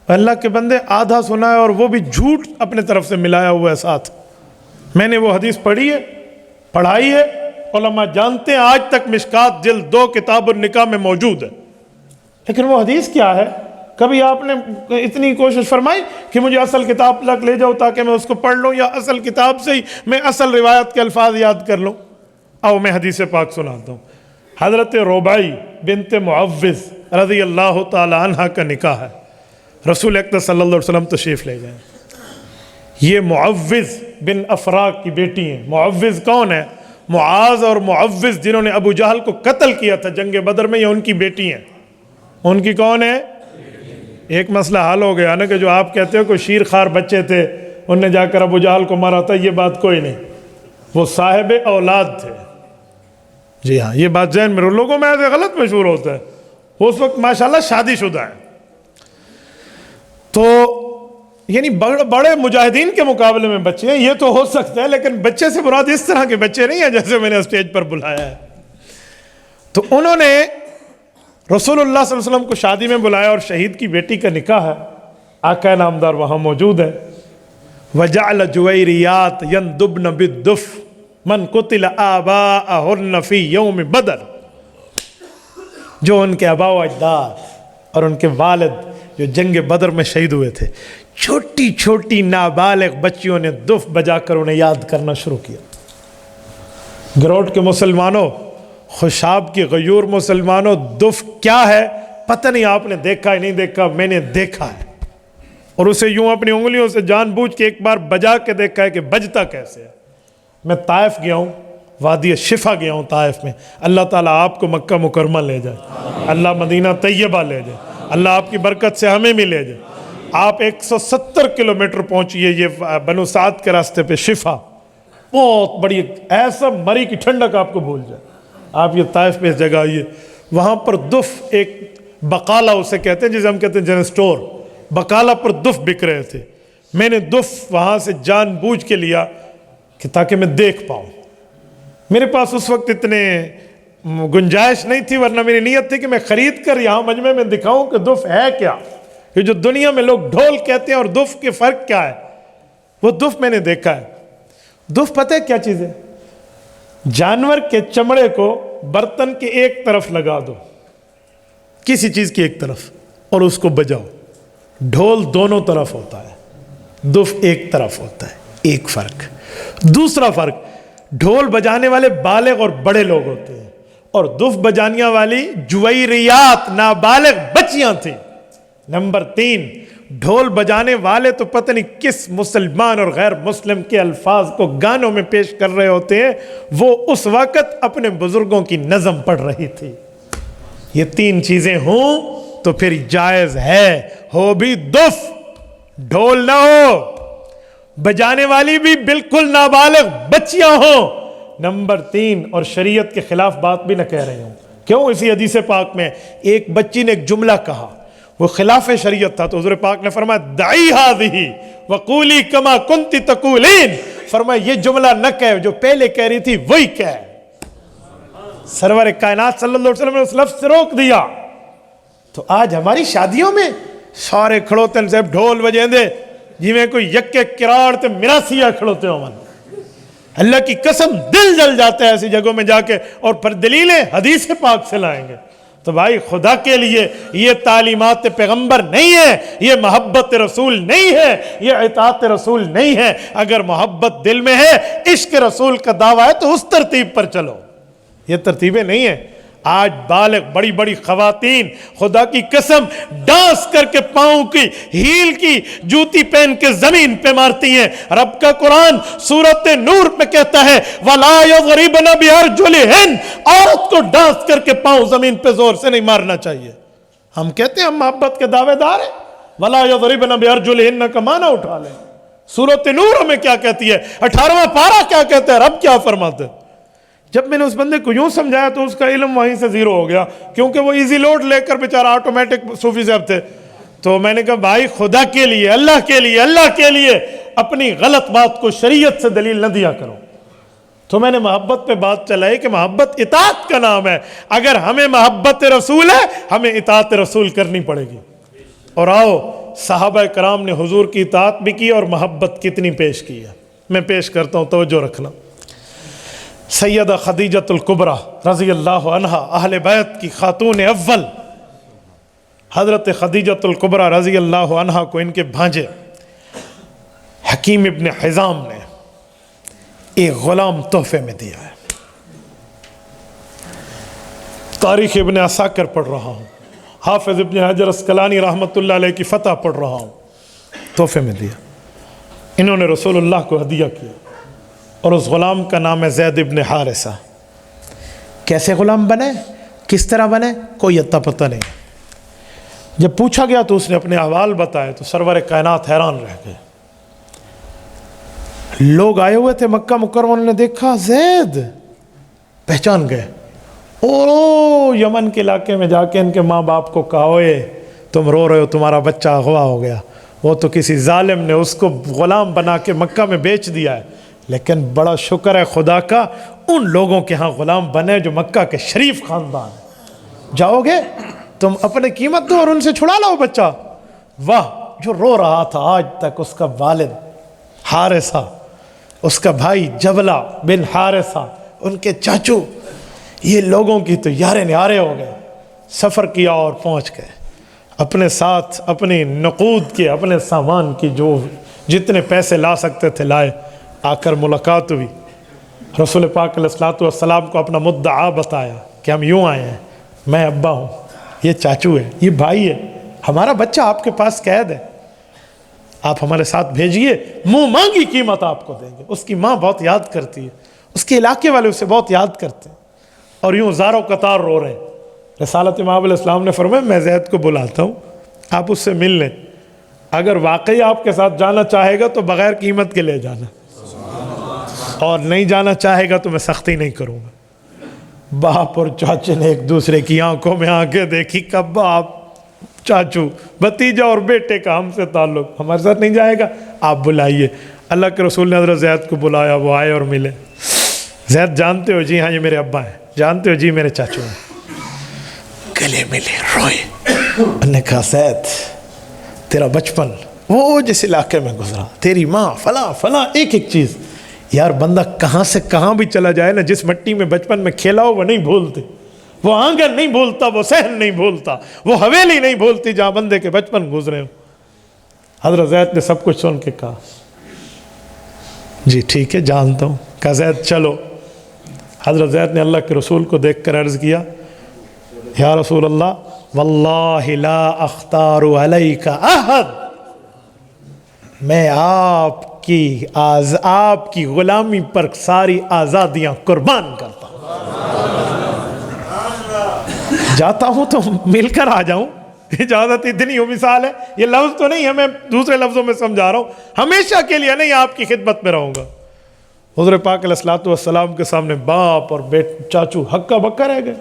اللہ کے بندے آدھا سنا ہے اور وہ بھی جھوٹ اپنے طرف سے ملایا ہوا ہے ساتھ. میں نے وہ حدیث پڑھی ہے، پڑھائی ہے، علماء جانتے ہیں، آج تک مشکات جلد 2 کتاب النکاح میں موجود ہے، لیکن وہ حدیث کیا ہے؟ کبھی آپ نے اتنی کوشش فرمائی کہ مجھے اصل کتاب تک لے جاؤ تاکہ میں اس کو پڑھ لوں، یا اصل کتاب سے ہی میں اصل روایت کے الفاظ یاد کر لوں؟ آؤ میں حدیث پاک سناتا ہوں۔ حضرت ربائی بنت معوذ رضی اللہ تعالی عنہ کا نکاح ہے، رسول اکرم صلی اللہ علیہ وسلم تشریف لے گئے۔ یہ معوذ بن افراء کی بیٹی ہیں۔ معوذ کون ہے؟ معاذ اور معوذ جنہوں نے ابو جہل کو قتل کیا تھا جنگ بدر میں، یہ ان کی بیٹی ہیں۔ ان کی کون ہے؟ ایک مسئلہ حل ہو گیا نا کہ جو آپ کہتے ہو کہ شیر خوار بچے تھے انہوں نے جا کر ابو جہل کو مارا تھا، یہ بات کوئی نہیں، وہ صاحب اولاد تھے۔ جی ہاں، یہ بات ذہن میں، لوگوں میں ایسے غلط مشہور ہوتا ہے، وہ اس وقت ماشاءاللہ شادی شدہ ہے۔ تو یعنی بڑے مجاہدین کے مقابلے میں بچے ہیں، یہ تو ہو سکتا ہے، لیکن بچے سے مراد اس طرح کے بچے نہیں ہیں جیسے میں نے اسٹیج پر بلایا ہے۔ تو انہوں نے رسول اللہ صلی اللہ علیہ وسلم کو شادی میں بلایا، اور شہید کی بیٹی کا نکاح ہے، آقا نامدار وہاں موجود ہے۔ وَجَعْلَ جُوَيْرِيَاتِ يَنْدُبْنَ بِالدُّفْ مَنْ قُتِلَ آبَاءَهُنَّ فِي يَوْمِ بدر، جو ان کے آباء و اجداد اور ان کے والد جو جنگ بدر میں شہید ہوئے تھے، چھوٹی چھوٹی نابالغ بچیوں نے دف بجا کر انہیں یاد کرنا شروع کیا۔ گروٹ کے مسلمانوں، خوشاب کی غیور مسلمانوں، دف کیا ہے پتہ نہیں، آپ نے دیکھا ہی نہیں دیکھا، میں نے دیکھا ہے، اور اسے یوں اپنی انگلیوں سے جان بوجھ کے ایک بار بجا کے دیکھا ہے کہ بجتا کیسے ہے۔ میں طائف گیا ہوں، وادی شفا گیا ہوں طائف میں، اللہ تعالیٰ آپ کو مکہ مکرمہ لے جائے، اللہ مدینہ طیبہ لے جائے، اللہ آپ کی برکت سے ہمیں بھی لے جائے۔ آپ 170 کلومیٹر پہنچیے یہ بنو سعد کے راستے پہ شفا، بہت بڑی، ایسا مری کی ٹھنڈک آپ کو بھول جائے۔ آپ یہ طائف پہ اس جگہ آئیے، وہاں پر دف، ایک بقالہ اسے کہتے ہیں جسے ہم کہتے ہیں جنرل سٹور، بقالہ پر دف بک رہے تھے۔ میں نے دف وہاں سے جان بوجھ کے لیا کہ تاکہ میں دیکھ پاؤں۔ میرے پاس اس وقت اتنے گنجائش نہیں تھی، ورنہ میری نیت تھی کہ میں خرید کر یہاں مجمع میں دکھاؤں کہ دف ہے کیا، یہ جو دنیا میں لوگ ڈھول کہتے ہیں اور دف کے فرق کیا ہے۔ وہ دف میں نے دیکھا ہے۔ دف پتہ ہے کیا چیز ہے؟ جانور کے چمڑے کو برتن کے ایک طرف لگا دو، کسی چیز کی ایک طرف، اور اس کو بجاؤ۔ ڈھول دونوں طرف ہوتا ہے، دف ایک طرف ہوتا ہے۔ ایک فرق۔ دوسرا فرق، ڈھول بجانے والے بالغ اور بڑے لوگ ہوتے ہیں، اور دف بجانے والی جویریات نابالغ بچیاں تھیں۔ نمبر 3، ڈھول بجانے والے تو پتہ نہیں کس مسلمان اور غیر مسلم کے الفاظ کو گانوں میں پیش کر رہے ہوتے ہیں، وہ اس وقت اپنے بزرگوں کی نظم پڑھ رہی تھی۔ یہ 3 چیزیں ہوں تو پھر جائز ہے، ہو بھی دف، ڈھول نہ ہو، بجانے والی بھی بالکل نابالغ بچیاں ہوں۔ نمبر 3، اور شریعت کے خلاف بات بھی نہ کہہ رہے ہوں۔ کیوں؟ اسی حدیث پاک میں ایک بچی نے ایک جملہ کہا، وہ خلاف شریعت تھا، تو حضور پاک نے فرمایا دعی ہذہ وقولی کما کنت تقولین، فرمایا یہ جملہ نہ کہے، جو پہلے کہہ رہی تھی وہی کہے۔ سرور کائنات صلی اللہ علیہ وسلم نے اس لفظ سے روک دیا۔ تو آج ہماری شادیوں میں سارے کھڑوتے ہیں صاحب ڈھول بجیں دے جی میں کوئی یکے کراڑ تے مراسیہ کھڑوتے ہو من، اللہ کی قسم دل جل جاتا ہے ایسی جگہوں میں جا کے، اور پھر دلیلیں حدیث پاک سے لائیں گے۔ تو بھائی خدا کے لیے یہ تعلیمات پیغمبر نہیں ہے، یہ محبت رسول نہیں ہے، یہ اطاعت رسول نہیں ہے۔ اگر محبت دل میں ہے، عشق رسول کا دعویٰ ہے تو اس ترتیب پر چلو، یہ ترتیبیں نہیں ہیں۔ آج بالغ بڑی بڑی خواتین خدا کی قسم ڈانس کر کے پاؤں کی ہیل کی جوتی پہن کے زمین پہ مارتی ہیں۔ رب کا قرآن سورۃ نور میں کہتا ہے وَلَا يَضْرِبْنَ بِأَرْجُلِهِنَّ، عورت کو ڈانس کر کے پاؤں زمین پہ زور سے نہیں مارنا چاہیے۔ ہم کہتے ہیں ہم محبت کے دعوے دار ہیں، وَلَا يَضْرِبْنَ بِأَرْجُلِهِنَّ کا معنی اٹھا لیں۔ سورۃ نور ہمیں کیا کہتی ہے، 18واں پارہ کیا کہتا ہے، رب کیا فرماتے ہیں۔ جب میں نے اس بندے کو یوں سمجھایا تو اس کا علم وہیں سے زیرو ہو گیا، کیونکہ وہ ایزی لوڈ لے کر بیچارہ آٹومیٹک صوفی صاحب تھے۔ تو میں نے کہا بھائی خدا کے لیے، اللہ کے لیے، اللہ کے لیے اپنی غلط بات کو شریعت سے دلیل نہ دیا کرو۔ تو میں نے محبت پہ بات چلائی کہ محبت اطاعت کا نام ہے، اگر ہمیں محبت رسول ہے ہمیں اطاعت رسول کرنی پڑے گی۔ اور آؤ صحابہ کرام نے حضور کی اطاعت بھی کی اور محبت کتنی پیش کی ہے۔ میں پیش کرتا ہوں، توجہ رکھنا۔ سیدہ خدیجۃ الکبریٰ رضی اللہ عنہا، اہل بیت کی خاتون اول حضرت خدیجۃ الکبریٰ رضی اللہ عنہا کو ان کے بھانجے حکیم ابن حزام نے ایک غلام تحفے میں دیا ہے۔ تاریخ ابن عساکر پڑھ رہا ہوں، حافظ ابن حجر اسقلانی رحمۃ اللہ علیہ کی فتح پڑھ رہا ہوں، تحفے میں دیا۔ انہوں نے رسول اللہ کو ہدیہ کیا، اور اس غلام کا نام ہے زید ابن حارثہ۔ کیسے غلام بنے، کس طرح بنے، کوئی اتا پتہ نہیں۔ جب پوچھا گیا تو اس نے اپنے احوال بتائے تو سرور کائنات حیران رہ گئے۔ لوگ آئے ہوئے تھے مکہ مکرمہ، انہوں نے دیکھا زید، پہچان گئے۔ او یمن کے علاقے میں جا کے ان کے ماں باپ کو کہا، اوئے تم رو رہے ہو، تمہارا بچہ اغوا ہو گیا، وہ تو کسی ظالم نے اس کو غلام بنا کے مکہ میں بیچ دیا ہے۔ لیکن بڑا شکر ہے خدا کا، ان لوگوں کے ہاں غلام بنے جو مکہ کے شریف خاندان ہیں۔ جاؤ گے تم اپنے قیمت دو اور ان سے چھڑا لاؤ بچہ۔ واہ، جو رو رہا تھا آج تک اس کا والد حارثہ، اس کا بھائی جبلہ بن حارثہ، ان کے چاچو، یہ لوگوں کی تو یارے نیارے ہو گئے۔ سفر کیا اور پہنچ گئے، اپنے ساتھ اپنی نقود کے، اپنے سامان کی جو جتنے پیسے لا سکتے تھے لائے۔ آ کر ملاقات ہوئی، رسول پاک علیہ الصلوۃ والسلام کو اپنا مدعا بتایا کہ ہم یوں آئے ہیں، میں ابا ہوں، یہ چاچو ہے، یہ بھائی ہے، ہمارا بچہ آپ کے پاس قید ہے، آپ ہمارے ساتھ بھیجئے، منہ مانگی قیمت آپ کو دیں گے۔ اس کی ماں بہت یاد کرتی ہے، اس کے علاقے والے اسے بہت یاد کرتے ہیں، اور یوں زاروں قطار رو رہے ہیں۔ رسالت امام علیہ السلام نے فرمایا میں زید کو بلاتا ہوں، آپ اس سے مل لیں، اگر واقعی آپ کے ساتھ جانا چاہے گا تو بغیر قیمت کے لے جانا، اور نہیں جانا چاہے گا تو میں سختی نہیں کروں گا۔ باپ اور چاچے نے ایک دوسرے کی آنکھوں میں آنکھیں دیکھی، کب باپ چاچو بھتیجا اور بیٹے کا ہم سے تعلق، ہمارے ساتھ نہیں جائے گا، آپ بلائیے۔ اللہ کے رسول نے حضرت زید کو بلایا، وہ آئے اور ملے۔ زید جانتے ہو؟ جی ہاں یہ میرے ابا ہیں۔ جانتے ہو؟ جی میرے چاچو ہیں۔ گلے ملے، روئے، انہوں نے کہا زید تیرا بچپن وہ جس علاقے میں گزرا، تیری ماں فلاں فلاں، ایک ایک چیز۔ یار بندہ کہاں سے کہاں بھی چلا جائے نا، جس مٹی میں بچپن میں کھیلا ہو وہ نہیں بھولتے، وہ آنگن نہیں بھولتا، وہ صحن نہیں بھولتا، وہ حویلی نہیں بھولتی جہاں بندے کے بچپن گزرے ہو۔ حضرت زید نے سب کچھ سن کے کہا جی ٹھیک ہے جانتا ہوں۔ کہا زید چلو۔ حضرت زید نے اللہ کے رسول کو دیکھ کر عرض کیا، یا رسول اللہ واللہ لا اختار علیک احد، میں آپ کی غلامی پر ساری آزادیاں قربان کرتا ہوں، جاتا ہوں تو مل کر آ جاؤں، اجازت اتنی ہو مثال ہے، یہ لفظ تو نہیں ہے، میں دوسرے لفظوں میں سمجھا رہا ہوں، ہمیشہ کے لیے نہیں آپ کی خدمت میں رہوں گا۔ حضور پاک علیہ الصلوۃ والسلام کے سامنے باپ اور چاچو ہکا بکا رہ گئے۔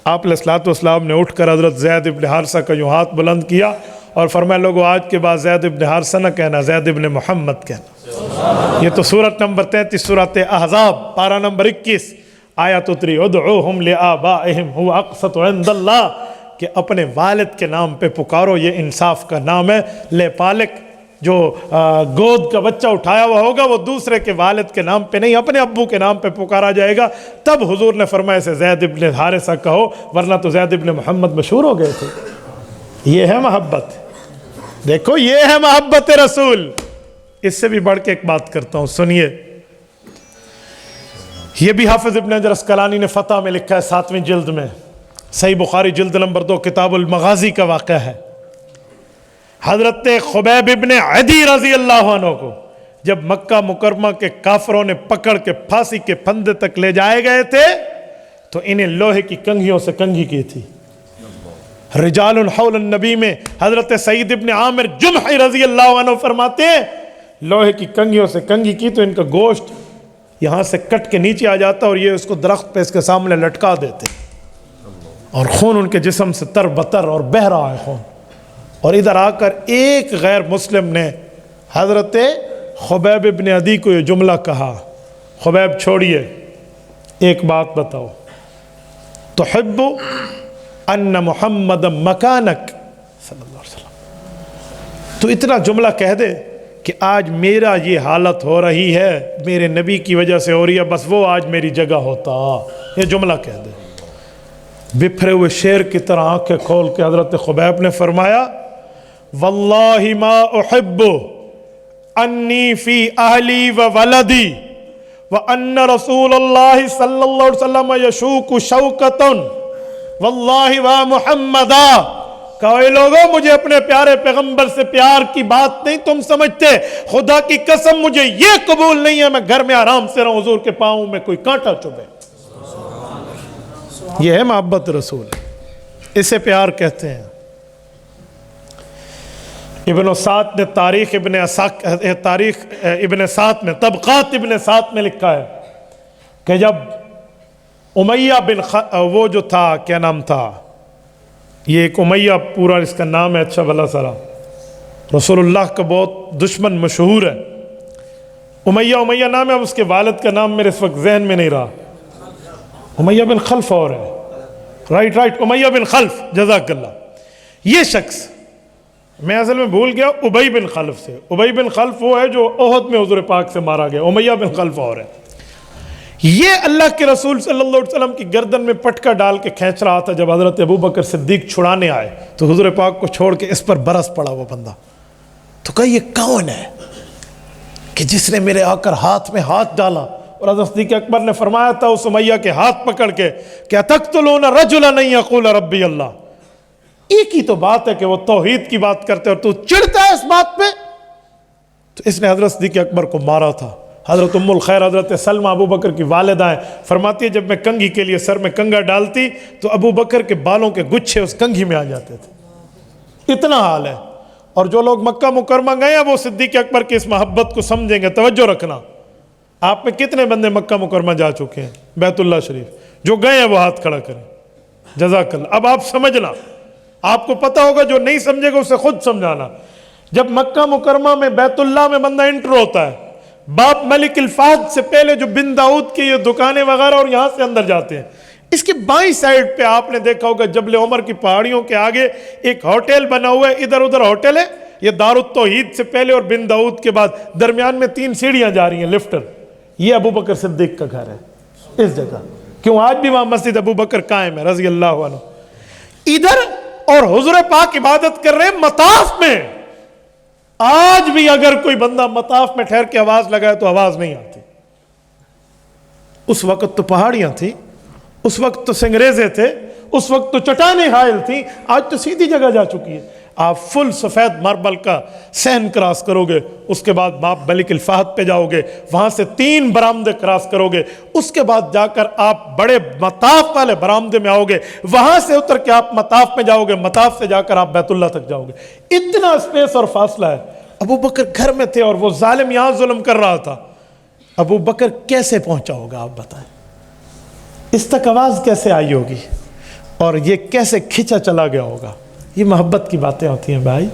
آپ علیہ الصلوۃ والسلام نے اٹھ کر حضرت زید ابن حارثہ کا یوں ہاتھ بلند کیا اور فرمایا لوگو آج کے بعد زید ابن حارثہ نہ کہنا، زید ابن محمد کہنا۔ یہ تو سورت نمبر 33 سورت احزاب پارہ نمبر 21 آیت اتری، ادعوہم لآبائہم هو اقسط عند اللہ، کہ اپنے والد کے نام پہ پکارو، یہ انصاف کا نام ہے۔ لے پالک جو گود کا بچہ اٹھایا ہوا ہوگا وہ دوسرے کے والد کے نام پہ نہیں، اپنے ابو کے نام پہ پکارا جائے گا۔ تب حضور نے فرمایا اسے زید ابن حارثہ کہو، ورنہ تو زید ابن محمد مشہور ہو گئے تھے۔ یہ ہے محبت، دیکھو یہ ہے محبت رسول۔ اس سے بھی بڑھ کے ایک بات کرتا ہوں، سنیے، یہ بھی حافظ ابن حجر اسقلانی نے فتح میں لکھا ہے 7ویں جلد میں، صحیح بخاری جلد نمبر 2 کتاب المغازی کا واقعہ ہے۔ حضرت خبیب ابن عدی رضی اللہ عنہ کو جب مکہ مکرمہ کے کافروں نے پکڑ کے پھانسی کے پھندے تک لے جائے گئے تھے تو انہیں لوہے کی کنگھیوں سے کنگھی کی تھی۔ رجال حول النبی میں حضرت سعید ابن عامر جمحی رضی اللہ عنہ فرماتے ہیں لوہے کی کنگھیوں سے کنگھی کی تو ان کا گوشت یہاں سے کٹ کے نیچے آ جاتا اور یہ اس کو درخت پہ اس کے سامنے لٹکا دیتے، اور خون ان کے جسم سے تر بتر اور بہہ رہا ہے خون۔ اور ادھر آ کر ایک غیر مسلم نے حضرت خبیب ابن عدی کو یہ جملہ کہا، خبیب چھوڑیے، ایک بات بتاؤ، تحب ان محمد مکانک صلی اللہ علیہ وسلم، تو اتنا جملہ کہہ دے کہ آج میرا یہ حالت ہو رہی ہے میرے نبی کی وجہ سے ہو رہی ہے، بس وہ آج میری جگہ ہوتا، یہ جملہ کہہ دے۔ بپھرے ہوئے شیر کی طرح آنکھیں کھول کے حضرت خبیب نے فرمایا واللہ ما احب انی فی اہلی و ولدی وان رسول اللہ صلی اللہ علیہ وسلم یشوک شوکتا واللہ و محمدا۔ کہو اے لوگوں مجھے اپنے پیارے پیغمبر سے پیار کی بات نہیں تم سمجھتے، خدا کی قسم مجھے یہ قبول نہیں ہے میں گھر میں آرام سے رہوں حضور کے پاؤں میں کوئی کانٹا چبھے۔ یہ ہے محبت رسول، اسے پیار کہتے ہیں۔ ابن سعد نے تاریخ ابن سعد میں طبقات ابن سعد میں لکھا ہے کہ جب امیہ بن وہ جو تھا کیا نام تھا، یہ ایک امیہ پورا اس کا نام ہے، اچھا بھلا سارا، رسول اللہ کا بہت دشمن مشہور ہے، امیہ نام ہے، اب اس کے والد کا نام میرے اس وقت ذہن میں نہیں رہا، امیہ بن خلف اور ہے، رائٹ امیہ بن خلف، جزاک اللہ۔ یہ شخص میں اصل میں بھول گیا ابی بن خلف سے، ابی بن خلف وہ ہے جو احد میں حضور پاک سے مارا گیا، امیہ بن خلف اور ہے۔ یہ اللہ کے رسول صلی اللہ علیہ وسلم کی گردن میں پٹکا ڈال کے کھینچ رہا تھا، جب حضرت ابو بکر صدیق چھڑانے آئے تو حضور پاک کو چھوڑ کے اس پر برس پڑا وہ بندہ، تو کہا یہ کون ہے کہ جس نے میرے آ کر ہاتھ میں ہاتھ ڈالا؟ اور حضرت صدیق اکبر نے فرمایا تھا اس امیہ کے ہاتھ پکڑ کے کہ اتقتلون رجلا ان یقول ربی اللہ، ایک ہی تو بات ہے کہ وہ توحید کی بات کرتے اور تو چڑھتا ہے اس بات پہ۔ تو اس نے حضرت صدیق اکبر کو مارا تھا۔ حضرت ام الخیر حضرت سلمہ ابو بکر کی والدہ ہیں، فرماتی ہے جب میں کنگھی کے لیے سر میں کنگھا ڈالتی تو ابو بکر کے بالوں کے گچھے اس کنگھی میں آ جاتے تھے، اتنا حال ہے۔ اور جو لوگ مکہ مکرمہ گئے ہیں وہ صدیق اکبر کی اس محبت کو سمجھیں گے۔ توجہ رکھنا، آپ میں کتنے بندے مکہ مکرمہ جا چکے ہیں بیت اللہ شریف؟ جو گئے ہیں وہ ہاتھ کھڑا کریں، جزاک اللہ۔ اب آپ سمجھنا، آپ کو پتہ ہوگا، جو نہیں سمجھے گا اسے خود سمجھانا۔ جب مکہ مکرمہ میں بیت اللہ میں بندہ انٹر ہوتا ہے، باپ ملک الفہد سے پہلے جو بن داؤد کی یہ دکانیں وغیرہ اور یہاں سے اندر جاتے ہیں، اس کے بائیں سائیڈ پہ آپ نے دیکھا ہوگا جبل عمر کی پہاڑیوں کے آگے ایک ہوٹل بنا ہوا ہے، ادھر ادھر ہوٹل ہے، یہ دار التوحید سے پہلے اور بن داؤد کے بعد درمیان میں 3 سیڑھیاں جا رہی ہیں لفٹر، یہ ابو بکر صدیق کا گھر ہے اس جگہ۔ کیوں؟ آج بھی وہاں مسجد ابو بکر قائم ہے رضی اللہ عنہ۔ ادھر اور حضور پاک عبادت کر رہے ہیں مطاف میں۔ آج بھی اگر کوئی بندہ مطاف میں ٹھہر کے آواز لگائے تو آواز نہیں آتی۔ اس وقت تو پہاڑیاں تھیں، اس وقت تو سنگریزے تھے، اس وقت تو چٹانیں حائل تھیں، آج تو سیدھی جگہ جا چکی ہے۔ آپ فل سفید ماربل کا صحن کراس کرو گے، اس کے بعد آپ ملک الفہد پہ جاؤ گے، وہاں سے 3 برآمدے کراس کرو گے، اس کے بعد جا کر آپ بڑے مطاف والے برآمدے میں آؤ گے، وہاں سے اتر کے آپ مطاف میں جاؤ گے، مطاف سے جا کر آپ بیت اللہ تک جاؤ گے۔ اتنا اسپیس اور فاصلہ ہے۔ ابو بکر گھر میں تھے اور وہ ظالم یہاں ظلم کر رہا تھا، ابو بکر کیسے پہنچا ہوگا آپ بتائیں؟ اس تک آواز کیسے آئی ہوگی اور یہ کیسے کھینچا چلا گیا ہوگا؟ یہ محبت کی باتیں ہوتی ہیں بھائی۔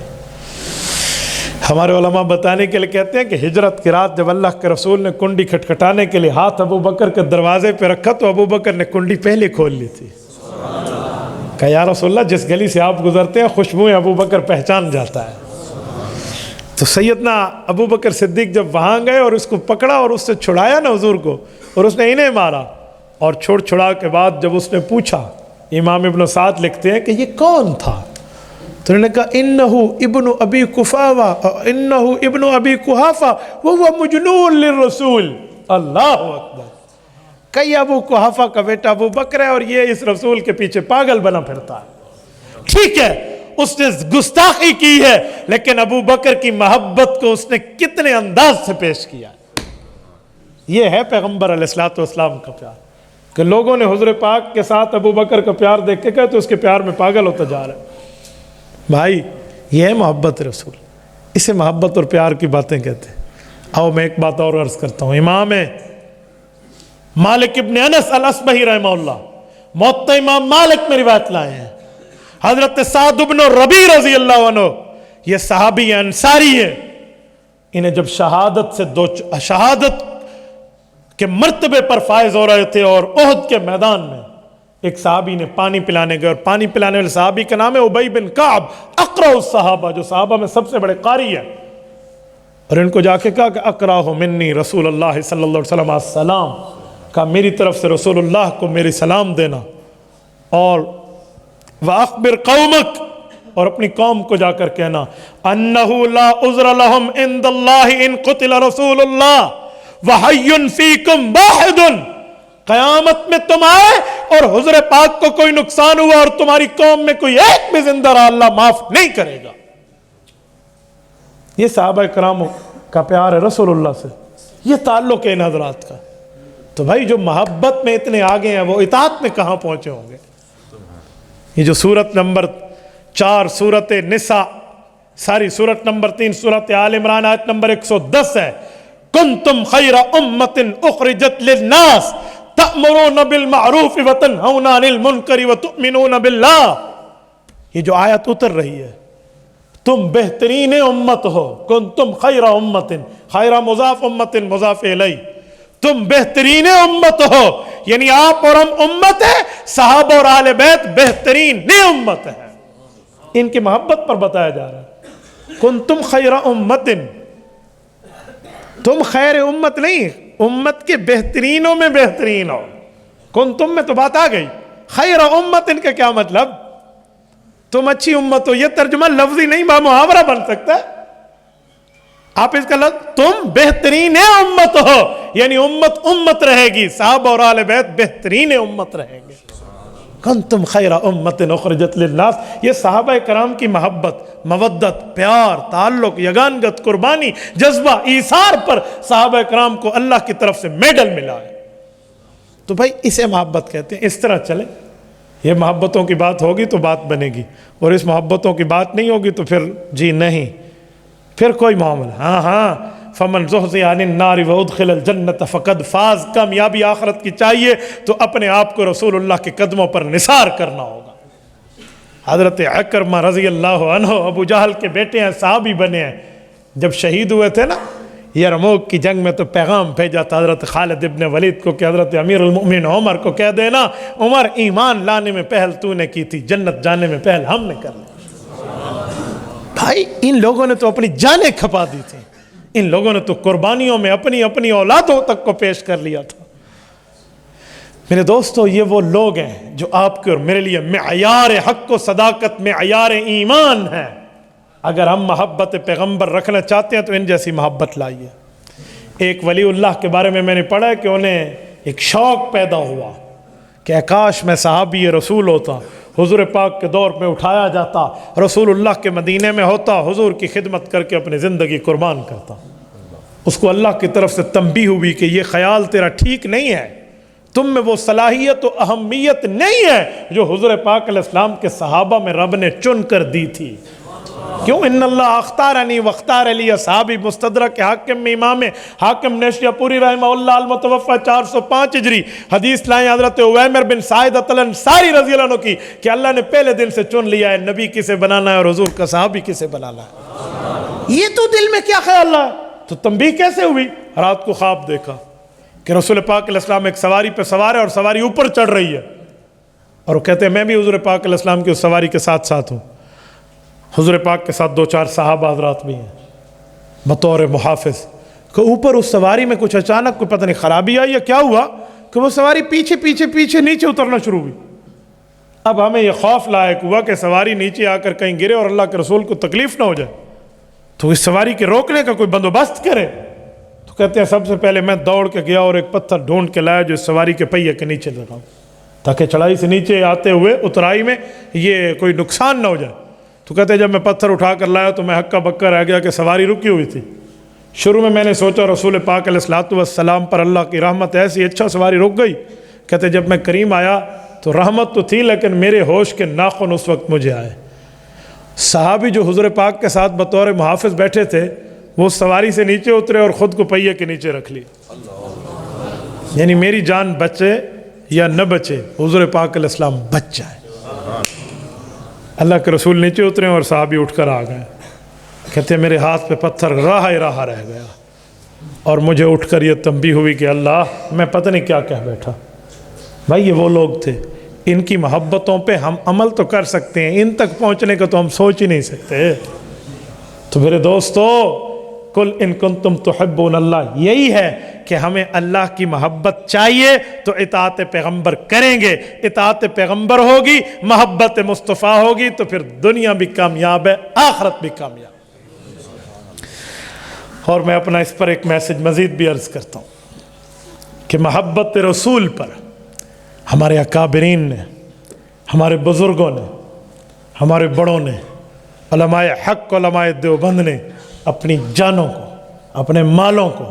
ہمارے علماء بتانے کے لیے کہتے ہیں کہ ہجرت کی رات جب اللہ کے رسول نے کنڈی کھٹکھٹانے کے لیے ہاتھ ابو بکر کے دروازے پہ رکھا تو ابو بکر نے کنڈی پہلے کھول لی تھی۔ کہا یا رسول اللہ جس گلی سے آپ گزرتے ہیں خوشبوئیں ابو بکر پہچان جاتا ہے۔ تو سیدنا ابو بکر صدیق جب وہاں گئے اور اس کو پکڑا اور اس سے چھڑایا نا حضور کو، اور اس نے انہیں مارا، اور چھڑا کے بعد جب اس نے پوچھا، امام ابن سعد لکھتے ہیں کہ یہ کون تھا، تو انہوں نے کہا انہو ابن ابی قحافہ وہو مجنون للرسول۔ اللہ اکبر۔ کئی ابو قحافہ کا بیٹا ابو بکر ہے اور یہ اس رسول کے پیچھے پاگل بنا پھرتا ہے۔ ٹھیک ہے اس نے گستاخی کی ہے، لیکن ابو بکر کی محبت کو اس نے کتنے انداز سے پیش کیا۔ یہ ہے پیغمبر علیہ الصلوۃ والسلام کا پیار، کہ لوگوں نے حضور پاک کے ساتھ ابو بکر کا پیار دیکھ کے کہا تو اس کے پیار میں پاگل ہوتا جا رہا ہے۔ بھائی یہ ہے محبت رسول، اسے محبت اور پیار کی باتیں کہتے ہیں۔ آؤ میں ایک بات اور عرض کرتا ہوں۔ امام مالک ابن انس الاصبہی رحمہ اللہ موطا امام مالک میں روایت لائے ہیں، حضرت سعد بن ربیع رضی اللہ عنہ، یہ صحابی انصاری ہے، انہیں جب شہادت کے مرتبے پر فائز ہو رہے تھے اور احد کے میدان میں ایک صحابی نے پانی پلانے گئے، اور پانی پلانے والے صحابی کا نام ہے ابی بن کعب، اقرأ الصحابہ، جو صحابہ میں سب سے بڑے قاری ہیں۔ اور ان کو جا کے کہا کہ اقراہ منی رسول اللہ صلی اللہ علیہ وسلم السلام، کہا میری طرف سے رسول اللہ کو میری سلام دینا، اور وَأَخْبِرْ قَوْمَكَ، اور اپنی قوم کو جا کر کہنا أَنَّهُ لَا عُذْرَ لَهُمْ عِنْدَ اللَّهِ إِن قُتِلَ رَسُولُ اللَّهِ وَحَيٌّ فِيكُمْ وَاحِدٌ، قیامت میں تم آئے اور حضور پاک کو کوئی نقصان ہوا اور تمہاری قوم میں کوئی ایک بھی زندہ رہا، اللہ معاف نہیں کرے گا۔ یہ صحابہ کرام کا پیار ہے رسول اللہ سے، یہ تعلق ہے ان حضرات کا۔ تو بھائی جو محبت میں اتنے آگے ہیں وہ اطاعت میں کہاں پہنچے ہوں گے؟ یہ جو سورت نمبر 4 سورت نساء، ساری سورت نمبر 3 سورت آل عمران آیت نمبر 110 ہے، کنتم خیر امت اخرجت للناس تأمرون بالمعروف وتنہون عن المنکر وتؤمنون باللہ۔ یہ جو آیت اتر رہی ہے، تم بہترین امت ہو، کنتم خیر امت، خیر مضاف امت مضاف الیہ، تم بہترین امت ہو، یعنی آپ اور ہم امت ہے، صحابہ اور آل بیت بہترین امت ہے۔ ان کی محبت پر بتایا جا رہا ہے کنتم خیر امت، تم خیر امت نہیں، امت کے بہترینوں میں بہترین ہو۔ کنتم میں تو بات آ گئی، خیر امت ان کا کیا مطلب؟ تم اچھی امت ہو، یہ ترجمہ لفظی نہیں محاورہ بن سکتا ہے۔ آپ اس کا لفظ تم بہترین امت ہو، یعنی امت رہے گی، صحابہ اور آل بیت بہترین امت رہیں گے۔ کنتم خیر امت اخرجت للناس، یہ صحابہ کرام کی محبت، مودت، پیار، تعلق، یگانگت، قربانی، جذبہ، ایثار پر صحابہ کرام کو اللہ کی طرف سے میڈل ملا ہے۔ تو بھائی اسے محبت کہتے ہیں۔ اس طرح چلے، یہ محبتوں کی بات ہوگی تو بات بنے گی، اور اس محبتوں کی بات نہیں ہوگی تو پھر جی نہیں، پھر کوئی معاملہ۔ ہاں فمن زحزح عن النار وادخل الجنت فقد فاز، کامیابی آخرت کی چاہیے تو اپنے آپ کو رسول اللہ کے قدموں پر نثار کرنا ہوگا۔ حضرت عکرمہ رضی اللہ عنہ ابو جہل کے بیٹے ہیں، صحابی بنے ہیں، جب شہید ہوئے تھے نا یرموک کی جنگ میں تو پیغام بھیجا تھا حضرت خالد ابن ولید کو کہ حضرت امیر المؤمنین عمر کو کہہ دینا، عمر ایمان لانے میں پہل تو نے کی تھی، جنت جانے میں پہل ہم نے کر لی۔ بھائی ان لوگوں نے تو اپنی جانیں کھپا دی تھی، ان لوگوں نے تو قربانیوں میں اپنی اولادوں تک کو پیش کر لیا تھا۔ میرے دوستو یہ وہ لوگ ہیں جو آپ کے اور میرے لیے معیار حق و صداقت، معیار ایمان ہے۔ اگر ہم محبت پیغمبر رکھنا چاہتے ہیں تو ان جیسی محبت لائیے۔ ایک ولی اللہ کے بارے میں نے پڑھا کہ انہیں ایک شوق پیدا ہوا کہ کاش میں صحابی رسول ہوتا، حضور پاک کے دور میں اٹھایا جاتا، رسول اللہ کے مدینے میں ہوتا، حضور کی خدمت کر کے اپنی زندگی قربان کرتا۔ اس کو اللہ کی طرف سے تنبیہ ہوئی کہ یہ خیال تیرا ٹھیک نہیں ہے، تم میں وہ صلاحیت و اہمیت نہیں ہے جو حضور پاک علیہ السلام کے صحابہ میں رب نے چن کر دی تھی۔ کیوں؟ ان اللہ اختارنی واختار علی اصحابی، مستدرک حاکم میں امام حاکم نیشیہ پوری رحمہ اللہ المتوفہ 405 ہجری حدیث لائیں حضرت عویمر بن سعیدۃ الانصاری رضی اللہ عنہ کی کہ اللہ نے پہلے دن سے چن لیا ہے نبی کسے بنانا ہے اور حضور کا صحابی کسے بنانا ہے۔ یہ تو دل میں کیا خیال رہا؟ تو تنبیہ کیسے ہوئی؟ رات کو خواب دیکھا کہ رسول پاک علیہ السلام ایک سواری پہ سوار ہے اور سواری اوپر چڑھ رہی ہے، اور وہ کہتے ہیں میں بھی حضور پاک علیہ السلام کی اس سواری کے ساتھ ساتھ ہوں۔ حضور پاک کے ساتھ 2-4 صحابہ حضرات بھی ہیں بطور محافظ، کہ اوپر اس سواری میں کچھ اچانک کوئی پتہ نہیں خرابی آئی یا کیا ہوا کہ وہ سواری پیچھے نیچے اترنا شروع ہوئی۔ اب ہمیں یہ خوف لاحق ہوا کہ سواری نیچے آ کر کہیں گرے اور اللہ کے رسول کو تکلیف نہ ہو جائے، تو اس سواری کے روکنے کا کوئی بندوبست کرے۔ تو کہتے ہیں سب سے پہلے میں دوڑ کے گیا اور ایک پتھر ڈھونڈ کے لایا جو اس سواری کے پہیے کے نیچے لگاؤں، تاکہ چڑھائی سے نیچے آتے ہوئے اترائی میں یہ کوئی نقصان نہ ہو جائے۔ تو کہتے ہیں جب میں پتھر اٹھا کر لایا تو میں ہکا بکا رہ گیا کہ سواری رکی ہوئی تھی۔ شروع میں نے سوچا رسول پاک علیہ الصلوۃ والسلام پر اللہ کی رحمت ایسی، اچھا سواری رک گئی۔ کہتے جب میں قریب آیا تو رحمت تو تھی لیکن میرے ہوش کے ناخن اس وقت مجھے آئے۔ صحابی جو حضور پاک کے ساتھ بطور محافظ بیٹھے تھے وہ سواری سے نیچے اترے اور خود کو پہیے کے نیچے رکھ لی، یعنی میری جان بچے یا نہ بچے حضور پاک علیہ السلام بچ جائے۔ اللہ کے رسول نیچے اترے اور صحابی اٹھ کر آ گئے۔ کہتے ہیں میرے ہاتھ پہ پتھر راہ رہ گیا اور مجھے اٹھ کر یہ تنبیہ ہوئی کہ اللہ میں پتہ نہیں کیا کہہ بیٹھا۔ بھائی یہ وہ لوگ تھے، ان کی محبتوں پہ ہم عمل تو کر سکتے ہیں، ان تک پہنچنے کا تو ہم سوچ ہی نہیں سکتے۔ تو میرے دوستو کل ان کنتم تحبون اللہ، یہی ہے کہ ہمیں اللہ کی محبت چاہیے تو اطاعت پیغمبر کریں گے، اطاعت پیغمبر ہوگی، محبت مصطفیٰ ہوگی تو پھر دنیا بھی کامیاب ہے، آخرت بھی کامیاب۔ اور میں اپنا اس پر ایک میسج مزید بھی عرض کرتا ہوں کہ محبت رسول پر ہمارے اکابرین نے، ہمارے بزرگوں نے، ہمارے بڑوں نے، علماء حق، علماء دیوبند نے اپنی جانوں کو، اپنے مالوں کو،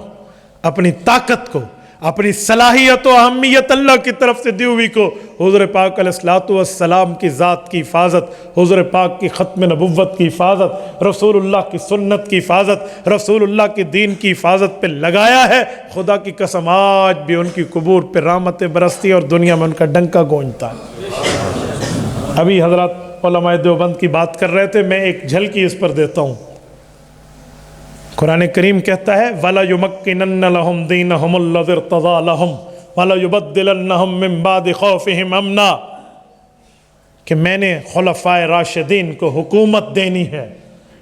اپنی طاقت کو، اپنی صلاحیت و اہمیت اللہ کی طرف سے دی ہوئی کو حضور پاک علیہ الصلوۃ والسلام کی ذات کی حفاظت، حضور پاک کی ختم نبوت کی حفاظت، رسول اللہ کی سنت کی حفاظت، رسول اللہ کے دین کی حفاظت پہ لگایا ہے۔ خدا کی قسم آج بھی ان کی قبور پہ رحمتیں برستی اور دنیا میں ان کا ڈنکا گونجتا ہے۔ ابھی حضرات علماء دیوبند کی بات کر رہے تھے، میں ایک جھلکی اس پر دیتا ہوں۔ قرآن کریم کہتا ہے وَلَا يُمَكِّنَنَّ لَهُمْ دِينَهُمُ الَّذِي ارْتَضَىٰ لَهُمْ وَلَا يُبَدِّلَنَّهُمْ مِن بَعْدِ خَوْفِهِمْ أَمْنًا، کہ میں نے خلفائے راشدین کو حکومت دینی ہے،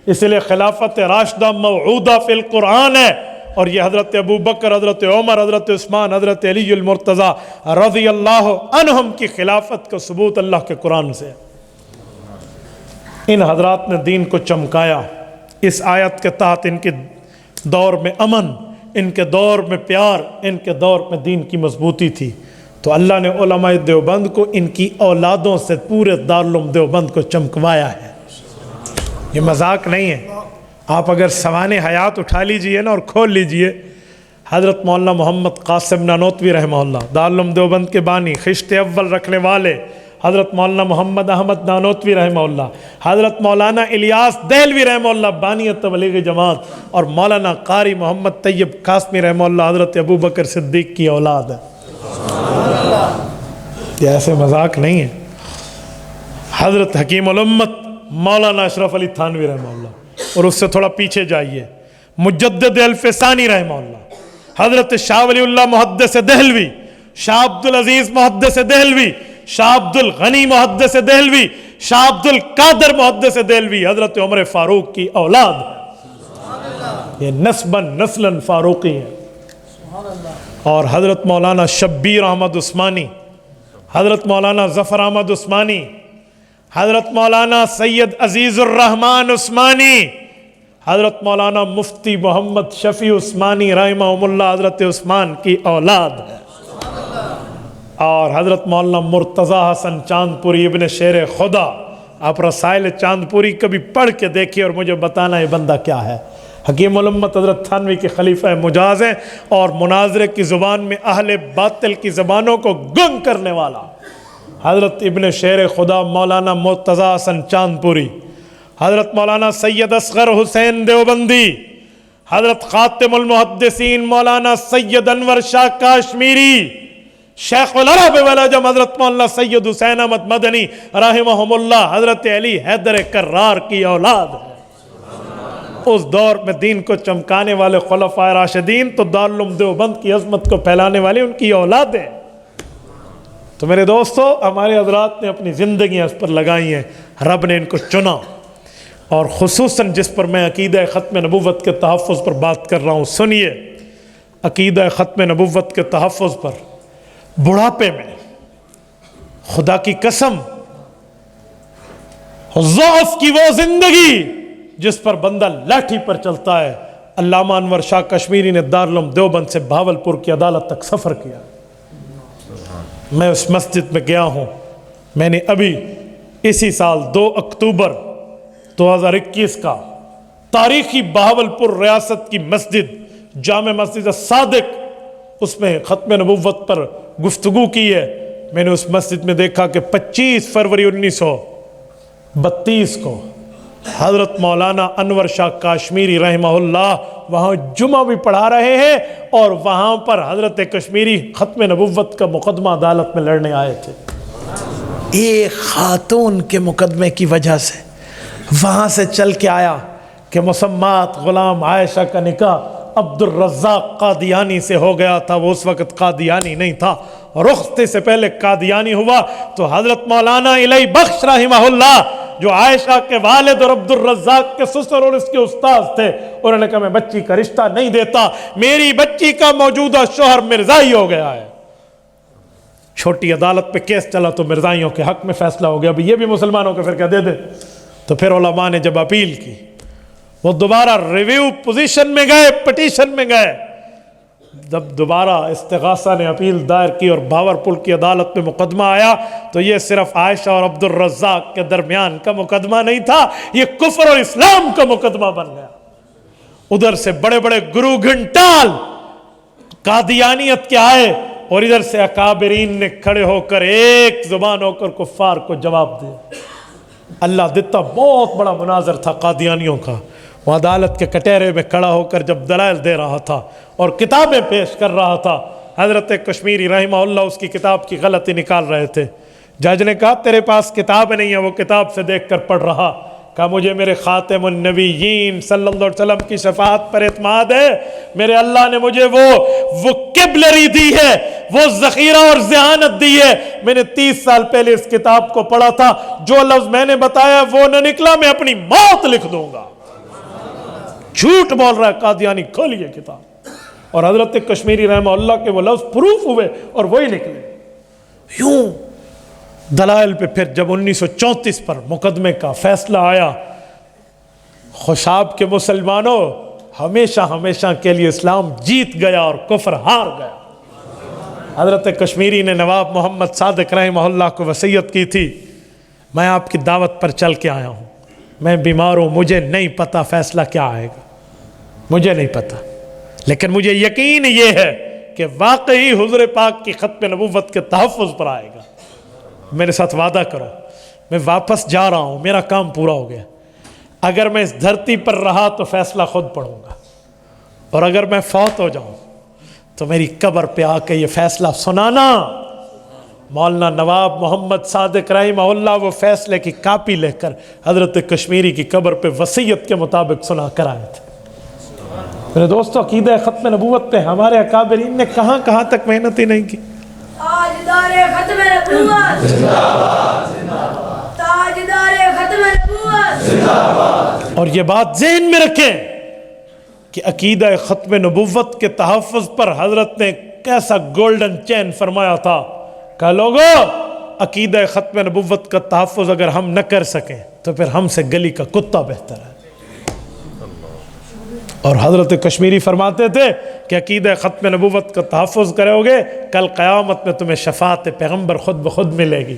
اس لیے خلافت راشدہ موعودہ فی القرآن ہے، اور یہ حضرت ابو بکر، حضرت عمر، حضرت عثمان، حضرت علی المرتضیٰ رضی اللہ عنہم کی خلافت کا ثبوت اللہ کے قرآن سے ہے۔ ان حضرات نے دین کو چمکایا، اس آیت کے تحت ان کے دور میں امن، ان کے دور میں پیار، ان کے دور میں دین کی مضبوطی تھی، تو اللہ نے علماء دیوبند کو ان کی اولادوں سے پورے دارالعلوم دیوبند کو چمکوایا ہے۔ یہ مذاق نہیں ہے، آپ اگر سوانح حیات اٹھا لیجئے نا اور کھول لیجئے، حضرت مولانا محمد قاسم نانوتوی رحمہ اللہ، دارالعلوم دیوبند کے بانی، خشت اول رکھنے والے، حضرت مولانا محمد احمد نانوتوی رحمہ اللہ، حضرت مولانا الیاس دہلوی رحمہ اللہ بانی تبلیغ جماعت، اور مولانا قاری محمد طیب قاسمی رحمہ اللہ حضرت ابو بکر صدیق کی اولاد ہے۔ یہ ایسے مذاق نہیں ہے۔ حضرت حکیم الامت مولانا اشرف علی تھانوی رحمہ اللہ، اور اس سے تھوڑا پیچھے جائیے مجدد الفسانی رحمہ اللہ، حضرت شاہ ولی اللہ محدث دہلوی، شاہ عبدالعزیز محدث دہلوی، شاہ عبد الغنی محدث دہلوی، شاہ عبد القادر محدث دہلوی، حضرت عمر فاروق کی اولاد ہے، یہ نسباً نسلاً فاروقی ہیں۔ اور حضرت مولانا شبیر احمد عثمانی، حضرت مولانا ظفر احمد عثمانی، حضرت مولانا سید عزیز الرحمن عثمانی، حضرت مولانا مفتی محمد شفیع عثمانی رحمہ اللہ حضرت عثمان کی اولاد ہے۔ اور حضرت مولانا مرتضیٰ حسن چاندپوری ابن شیر خدا، آپ رسائل چاندپوری کبھی پڑھ کے دیکھیے اور مجھے بتانا یہ بندہ کیا ہے۔ حکیم الامت حضرت تھانوی کے خلیفہ مجاز ہیں، اور مناظرے کی زبان میں اہل باطل کی زبانوں کو گنگ کرنے والا حضرت ابن شیر خدا مولانا مرتضیٰ حسن چاندپوری، حضرت مولانا سید اصغر حسین دیوبندی، حضرت خاتم المحدثین مولانا سید انور شاہ کاشمیری، شیخ العرب والعجم حضرت مولانا سید حسین احمد مدنی رحمہم اللہ حضرت علی حیدر کرار کی اولاد ہے۔ اس دور میں دین کو چمکانے والے خلفائے راشدین تو دارالعلوم دیوبند کی عظمت کو پھیلانے والے ان کی اولادیں۔ تو میرے دوستو، ہمارے حضرات نے اپنی زندگیاں اس پر لگائی ہیں، رب نے ان کو چنا، اور خصوصاً جس پر میں عقیدہ ختم نبوت کے تحفظ پر بات کر رہا ہوں، سنیے، عقیدہ ختم نبوت کے تحفظ پر بڑھاپے میں خدا کی قسم ضعف کی وہ زندگی جس پر بندہ لاٹھی پر چلتا ہے۔ علامہ انور شاہ کشمیری نے دارالعلوم دیوبند سے بھاولپور کی عدالت تک سفر کیا۔ میں اس مسجد میں گیا ہوں، میں نے ابھی اسی سال 2 اکتوبر 2021 کا تاریخی بہاولپور ریاست کی مسجد جامع مسجد صادق، اس میں ختم نبوت پر گفتگو کی ہے۔ میں نے اس مسجد میں دیکھا کہ 25 فروری 1932 کو حضرت مولانا انور شاہ کاشمیری رحمہ اللہ وہاں جمعہ بھی پڑھا رہے ہیں، اور وہاں پر حضرت کشمیری ختم نبوت کا مقدمہ عدالت میں لڑنے آئے تھے۔ ایک خاتون کے مقدمے کی وجہ سے وہاں سے چل کے آیا کہ مسمات غلام عائشہ کا نکاح عبد الرزاق قادیانی سے ہو گیا تھا، وہ اس وقت قادیانی نہیں تھا، رخصتی سے پہلے قادیانی ہوا۔ تو حضرت مولانا الہی بخش رحمہ اللہ جو عائشہ کے والد اور عبد الرزاق کے سسر اور اس کے استاذ تھے، انہوں نے کہا میں بچی کا رشتہ نہیں دیتا، میری بچی کا موجودہ شوہر مرزائی ہو گیا ہے۔ چھوٹی عدالت پہ کیس چلا تو مرزائیوں کے حق میں فیصلہ ہو گیا، اب یہ بھی مسلمانوں کو پھر کیا دے دے۔ تو پھر علماء نے جب اپیل کی، وہ دوبارہ ریویو پوزیشن میں گئے، پٹیشن میں گئے، جب دوبارہ استغاثہ نے اپیل دائر کی اور بھاورپور کی عدالت میں مقدمہ آیا تو یہ صرف عائشہ اور عبد الرزاق کے درمیان کا مقدمہ نہیں تھا، یہ کفر اور اسلام کا مقدمہ بن گیا۔ ادھر سے بڑے بڑے گرو گھنٹال قادیانیت کے آئے اور ادھر سے اکابرین نے کھڑے ہو کر ایک زبان ہو کر کفار کو جواب دیا۔ اللہ دیتا بہت بڑا مناظر تھا قادیانیوں کا، وہ عدالت کے کٹہرے میں کھڑا ہو کر جب دلائل دے رہا تھا اور کتابیں پیش کر رہا تھا، حضرت کشمیری رحمہ اللہ اس کی کتاب کی غلطی نکال رہے تھے۔ جج نے کہا تیرے پاس کتاب نہیں ہے، وہ کتاب سے دیکھ کر پڑھ رہا، کہا مجھے میرے خاتم النبیین صلی اللہ علیہ وسلم کی شفاعت پر اعتماد ہے، میرے اللہ نے مجھے وہ قبلری دی ہے، وہ ذخیرہ اور ذہانت دی ہے، میں نے 30 سال پہلے اس کتاب کو پڑھا تھا، جو لفظ میں نے بتایا وہ نہ نکلا میں اپنی موت لکھ دوں گا۔ جھوٹ بول رہا ہے قادیانی، کھولیے کتاب، اور حضرت کشمیری رحمہ اللہ کے وہ لفظ پروف ہوئے اور وہی نکلے۔ یوں دلائل پہ پھر جب 1934 پر مقدمے کا فیصلہ آیا، خوشاب کے مسلمانوں ہمیشہ ہمیشہ کے لیے اسلام جیت گیا اور کفر ہار گیا۔ حضرت کشمیری نے نواب محمد صادق رحمہ اللہ کو وصیت کی تھی، میں آپ کی دعوت پر چل کے آیا ہوں، میں بیمار ہوں، مجھے نہیں پتا فیصلہ کیا آئے گا، مجھے نہیں پتا، لیکن مجھے یقین یہ ہے کہ واقعی حضور پاک کی ختم نبوت کے تحفظ پر آئے گا، میرے ساتھ وعدہ کرو، میں واپس جا رہا ہوں، میرا کام پورا ہو گیا، اگر میں اس دھرتی پر رہا تو فیصلہ خود پڑھوں گا، اور اگر میں فوت ہو جاؤں تو میری قبر پہ آ کے یہ فیصلہ سنانا۔ مولانا نواب محمد صادق رحمہ اللہ وہ فیصلے کی کاپی لے کر حضرت کشمیری کی قبر پہ وصیت کے مطابق سنا کر آئے تھے۔ میرے دوستو، عقیدہ ختم نبوت پہ ہمارے اکابرین نے کہاں کہاں تک محنت ہی نہیں کی۔ تاجدار ختم نبوت زندہ باد، تاجدار ختم نبوت زندہ باد۔ اور یہ بات ذہن میں رکھیں کہ عقیدہ ختم نبوت کے تحفظ پر حضرت نے کیسا گولڈن چین فرمایا تھا کہ لوگوں، عقیدہ ختم نبوت کا تحفظ اگر ہم نہ کر سکیں تو پھر ہم سے گلی کا کتا بہتر ہے۔ اور حضرت کشمیری فرماتے تھے کہ عقیدہ ختم نبوت کا تحفظ کرو گے، کل قیامت میں تمہیں شفاعت پیغمبر خود بخود ملے گی۔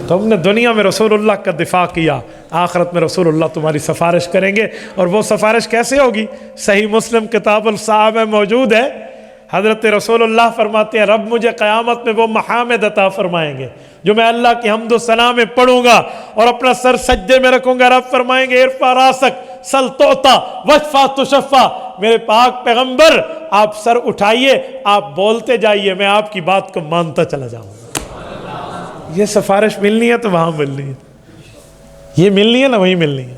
تم نے دنیا میں رسول اللہ کا دفاع کیا، آخرت میں رسول اللہ تمہاری سفارش کریں گے، اور وہ سفارش کیسے ہوگی؟ صحیح مسلم کتاب الصحابہ میں موجود ہے، حضرت رسول اللہ فرماتے ہیں رب مجھے قیامت میں وہ محامد عطا فرمائیں گے جو میں اللہ کی حمد و ثنا میں پڑھوں گا اور اپنا سر سجدے میں رکھوں گا، رب فرمائیں گے ارفع راسک سل توتا وشفا تشفا، میرے پاک پیغمبر آپ سر اٹھائیے، آپ بولتے جائیے، میں آپ کی بات کو مانتا چلا جاؤں گا۔ یہ سفارش ملنی ہے تو وہاں ملنی ہے، یہ ملنی ہے نہ وہیں ملنی ہے۔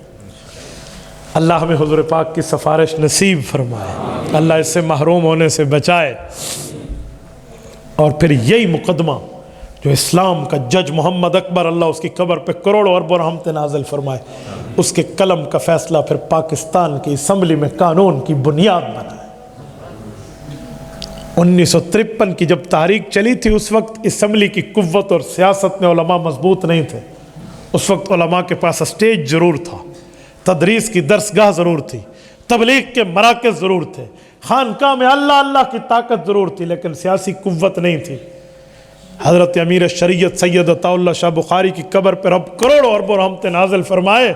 اللہ ہمیں حضور پاک کی سفارش نصیب فرمائے، اللہ اس سے محروم ہونے سے بچائے۔ اور پھر یہی مقدمہ جو اسلام کا جج محمد اکبر اللہ اس کی قبر پہ کروڑوں اربوں رحمت نازل فرمائے، اس کے قلم کا فیصلہ پھر پاکستان کی اسمبلی میں قانون کی بنیاد بنا ہے۔ 1953 کی جب تحریک چلی تھی اس وقت اسمبلی کی قوت اور سیاست میں علماء مضبوط نہیں تھے، اس وقت علماء کے پاس اسٹیج ضرور تھا، تدریس کی درسگاہ ضرور تھی، تبلیغ کے مراکز ضرور تھے، خانقاہ میں اللہ اللہ کی طاقت ضرور تھی، لیکن سیاسی قوت نہیں تھی۔ حضرت امیر شریعت سید عطا اللہ شاہ بخاری کی قبر پر رب کروڑوں اربوں رحمت نازل فرمائے،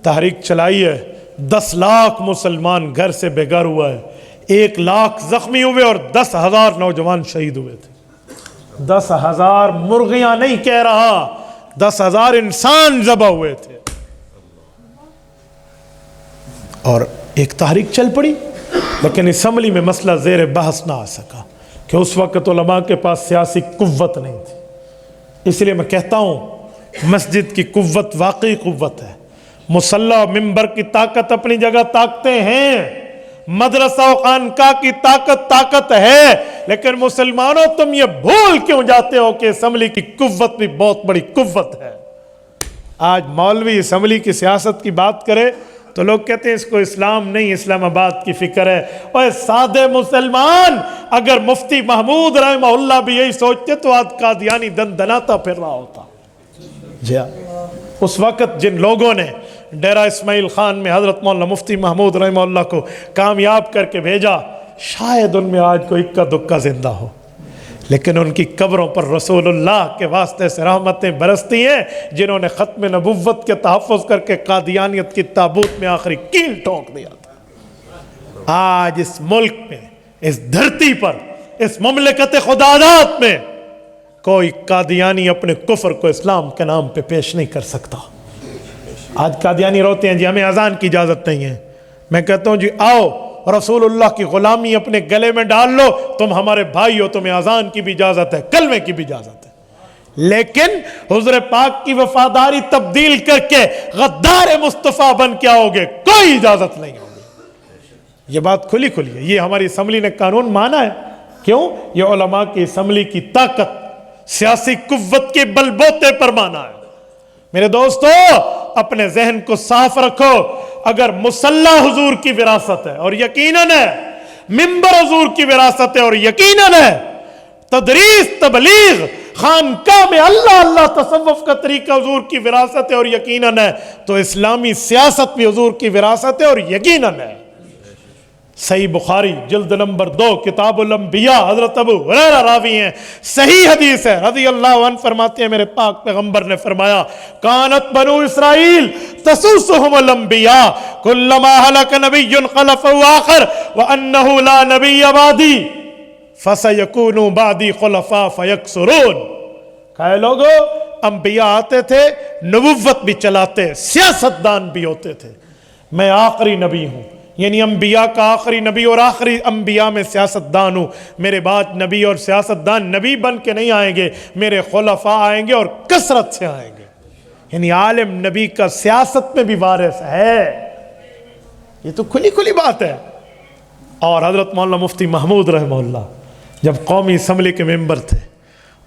تحریک چلائی ہے، 10 لاکھ مسلمان گھر سے بے گھر ہوا ہے، 1 لاکھ زخمی ہوئے اور 10,000 نوجوان شہید ہوئے تھے۔ 10,000 مرغیاں نہیں کہہ رہا، 10,000 انسان ذبح ہوئے تھے، اور ایک تحریک چل پڑی، لیکن اسمبلی میں مسئلہ زیر بحث نہ آ سکا کہ اس وقت علماء کے پاس سیاسی قوت نہیں تھی۔ اس لیے میں کہتا ہوں مسجد کی قوت واقعی قوت ہے، مصلی ممبر کی طاقت اپنی جگہ طاقتیں ہیں، مدرسہ و خانقاہ کی طاقت ہے، لیکن مسلمانوں تم یہ بھول کیوں جاتے ہو کہ اسمبلی کی قوت بھی بہت بڑی قوت ہے۔ آج مولوی اسمبلی کی سیاست کی بات کرے تو لوگ کہتے ہیں اس کو اسلام نہیں، اسلام آباد کی فکر ہے۔ اور سادے مسلمان، اگر مفتی محمود رحمہ اللہ بھی یہی سوچتے تو آج قادیانی دن دناتا پھر رہا ہوتا۔ جی ہاں، اس وقت جن لوگوں نے ڈیرہ اسماعیل خان میں حضرت مولانا مفتی محمود رحمہ اللہ کو کامیاب کر کے بھیجا، شاید ان میں آج کوئی اکا دکا زندہ ہو، لیکن ان کی قبروں پر رسول اللہ کے واسطے سے رحمتیں برستی ہیں، جنہوں نے ختم نبوت کے تحفظ کر کے قادیانیت کی تابوت میں آخری کیل ٹھونک دیا تھا۔ آج اس ملک میں، اس دھرتی پر، اس مملکت خداداد میں کوئی قادیانی اپنے کفر کو اسلام کے نام پہ پیش نہیں کر سکتا۔ آج قادیانی روتے ہیں جی ہمیں اذان کی اجازت نہیں ہے، میں کہتا ہوں جی آؤ رسول اللہ کی غلامی اپنے گلے میں ڈال لو، تم ہمارے بھائی ہو، تمہیں اذان کی بھی اجازت ہے، کلمے کی بھی اجازت ہے، لیکن حضور پاک کی وفاداری تبدیل کر کے غدار مصطفیٰ بن کے آؤ گے، کوئی اجازت نہیں ہوگی۔ یہ بات کھلی کھلی ہے، یہ ہماری اسمبلی نے قانون مانا ہے۔ کیوں؟ یہ علماء کی اسمبلی کی طاقت، سیاسی قوت کے بل بوتے پر مانا ہے۔ میرے دوستو، اپنے ذہن کو صاف رکھو، اگر مصلی حضور کی وراثت ہے اور یقیناً ہے، منبر حضور کی وراثت ہے اور یقیناً ہے، تدریس تبلیغ خانقاہ میں اللہ اللہ تصوف کا طریقہ حضور کی وراثت ہے اور یقیناً ہے، تو اسلامی سیاست بھی حضور کی وراثت ہے اور یقیناً ہے۔ صحیح بخاری جلد نمبر 2 کتاب الانبیاء، حضرت ابو ہریرہ راوی ہیں، صحیح حدیث ہے، رضی اللہ عنہ فرماتے ہیں میرے پاک پیغمبر نے فرمایا کانت بنو اسرائیل تسوسهم الانبیاء کلما ہلک نبی خلفہ آخر وانہ لا نبی بعدی فسیکونوا بعدی خلفاء فیکثرون۔ کہے لوگو، انبیاء آتے تھے، نبوت بھی چلاتے، سیاستدان بھی ہوتے تھے، میں آخری نبی ہوں، یعنی انبیاء کا آخری نبی اور آخری انبیاء میں سیاستدان ہوں۔ میرے بعد نبی اور سیاستدان نبی بن کے نہیں آئیں گے، میرے خلفاء آئیں گے اور کثرت سے آئیں گے، یعنی عالم نبی کا سیاست میں بھی وارث ہے۔ یہ تو کھلی کھلی بات ہے۔ اور حضرت مولانا مفتی محمود رحمہ اللہ جب قومی اسمبلی کے ممبر تھے،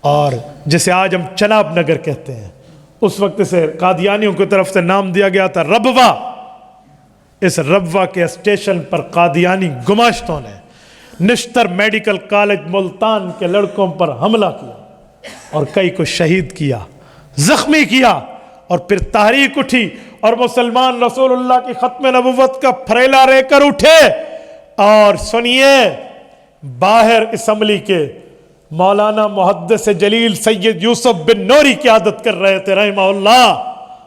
اور جسے آج ہم چناب نگر کہتے ہیں، اس وقت سے قادیانیوں کی طرف سے نام دیا گیا تھا ربوہ۔ اس ربوہ کے اسٹیشن پر قادیانی گماشتوں نے نشتر میڈیکل کالج ملتان کے لڑکوں پر حملہ کیا اور کئی کو شہید کیا، زخمی کیا، اور پھر تحریک اٹھی اور مسلمان رسول اللہ کی ختم نبوت کا پھریلا رے کر اٹھے۔ اور سنیے، باہر اسمبلی کے مولانا محدث جلیل سید یوسف بن نوری قیادت کر رہے تھے رحمہ اللہ،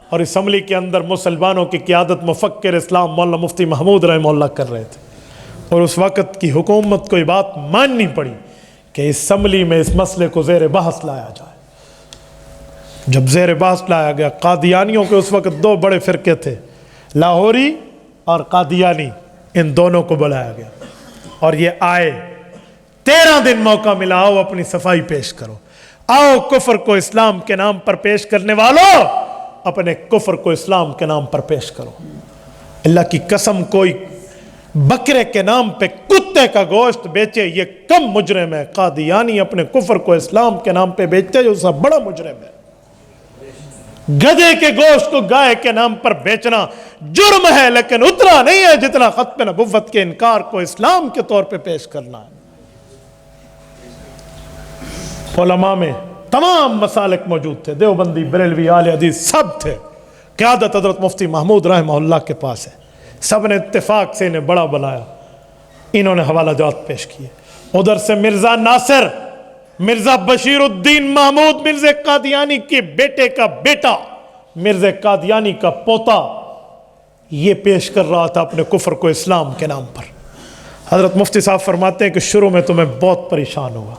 اور اسمبلی کے اندر مسلمانوں کی قیادت مفکر اسلام مولانا مفتی محمود رحمہ اللہ کر رہے تھے۔ اور اس وقت کی حکومت کو یہ بات ماننی پڑی کہ اسمبلی میں اس مسئلے کو زیر بحث لایا جائے۔ جب زیر بحث لایا گیا، قادیانیوں کے اس وقت 2 بڑے فرقے تھے، لاہوری اور قادیانی، ان دونوں کو بلایا گیا اور یہ آئے۔ 13 دن موقع ملا، آؤ اپنی صفائی پیش کرو، آؤ کفر کو اسلام کے نام پر پیش کرنے والوں اپنے کفر کو اسلام کے نام پر پیش کرو۔ اللہ کی قسم، کوئی بکرے کے نام پہ کتے کا گوشت بیچے یہ کم مجرم ہے، قادیانی اپنے کفر کو اسلام کے نام پہ بیچتے جو سب بڑا مجرم ہے۔ گدھے کے گوشت کو گائے کے نام پر بیچنا جرم ہے، لیکن اتنا نہیں ہے جتنا ختم نبوت کے انکار کو اسلام کے طور پہ پیش کرنا ہے۔ علماء میں تمام مسالک موجود تھے، دیوبندی، بریلوی، اہل حدیث سب تھے، قیادت حضرت مفتی محمود رحمہ اللہ کے پاس ہے، سب نے اتفاق سے انہیں بڑا بنایا، انہوں نے حوالہ جات پیش کیے۔ ادھر سے مرزا ناصر، مرزا بشیر الدین محمود مرزا قادیانی کے بیٹے کا بیٹا، مرزا قادیانی کا پوتا، یہ پیش کر رہا تھا اپنے کفر کو اسلام کے نام پر۔ حضرت مفتی صاحب فرماتے ہیں کہ شروع میں تو میں بہت پریشان ہوا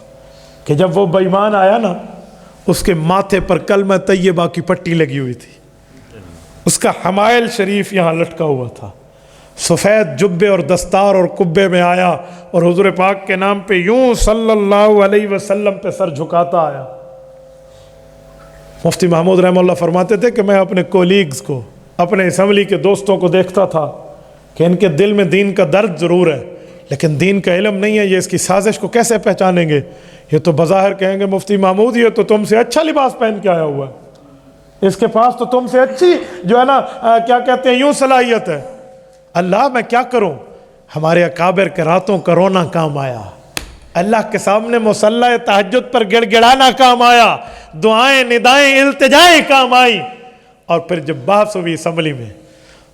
کہ جب وہ بے ایمان آیا نا، اس کے ماتھے پر کلمہ طیبہ کی پٹی لگی ہوئی تھی، اس کا حمائل شریف یہاں لٹکا ہوا تھا، سفید جبے اور دستار اور کبے میں آیا اور حضور پاک کے نام پہ یوں صلی اللہ علیہ وسلم پہ سر جھکاتا آیا۔ مفتی محمود رحمہ اللہ فرماتے تھے کہ میں اپنے کولیگز کو، اپنے اسمبلی کے دوستوں کو دیکھتا تھا کہ ان کے دل میں دین کا درد ضرور ہے، لیکن دین کا علم نہیں ہے، یہ اس کی سازش کو کیسے پہچانیں گے؟ یہ تو بظاہر کہیں گے مفتی محمود یہ تو تم سے اچھا لباس پہن کے آیا ہوا ہے، اس کے پاس تو تم سے اچھی جو ہے نا کیا کہتے ہیں یوں صلاحیت ہے. اللہ میں کیا کروں, ہمارے اکابر کے راتوں کا رونا کام آیا, اللہ کے سامنے مصلی تہجد پر گڑ گڑانا کام آیا, دعائیں ندائیں التجائیں کام آئی. اور پھر جب بحث ہوئی اسمبلی میں,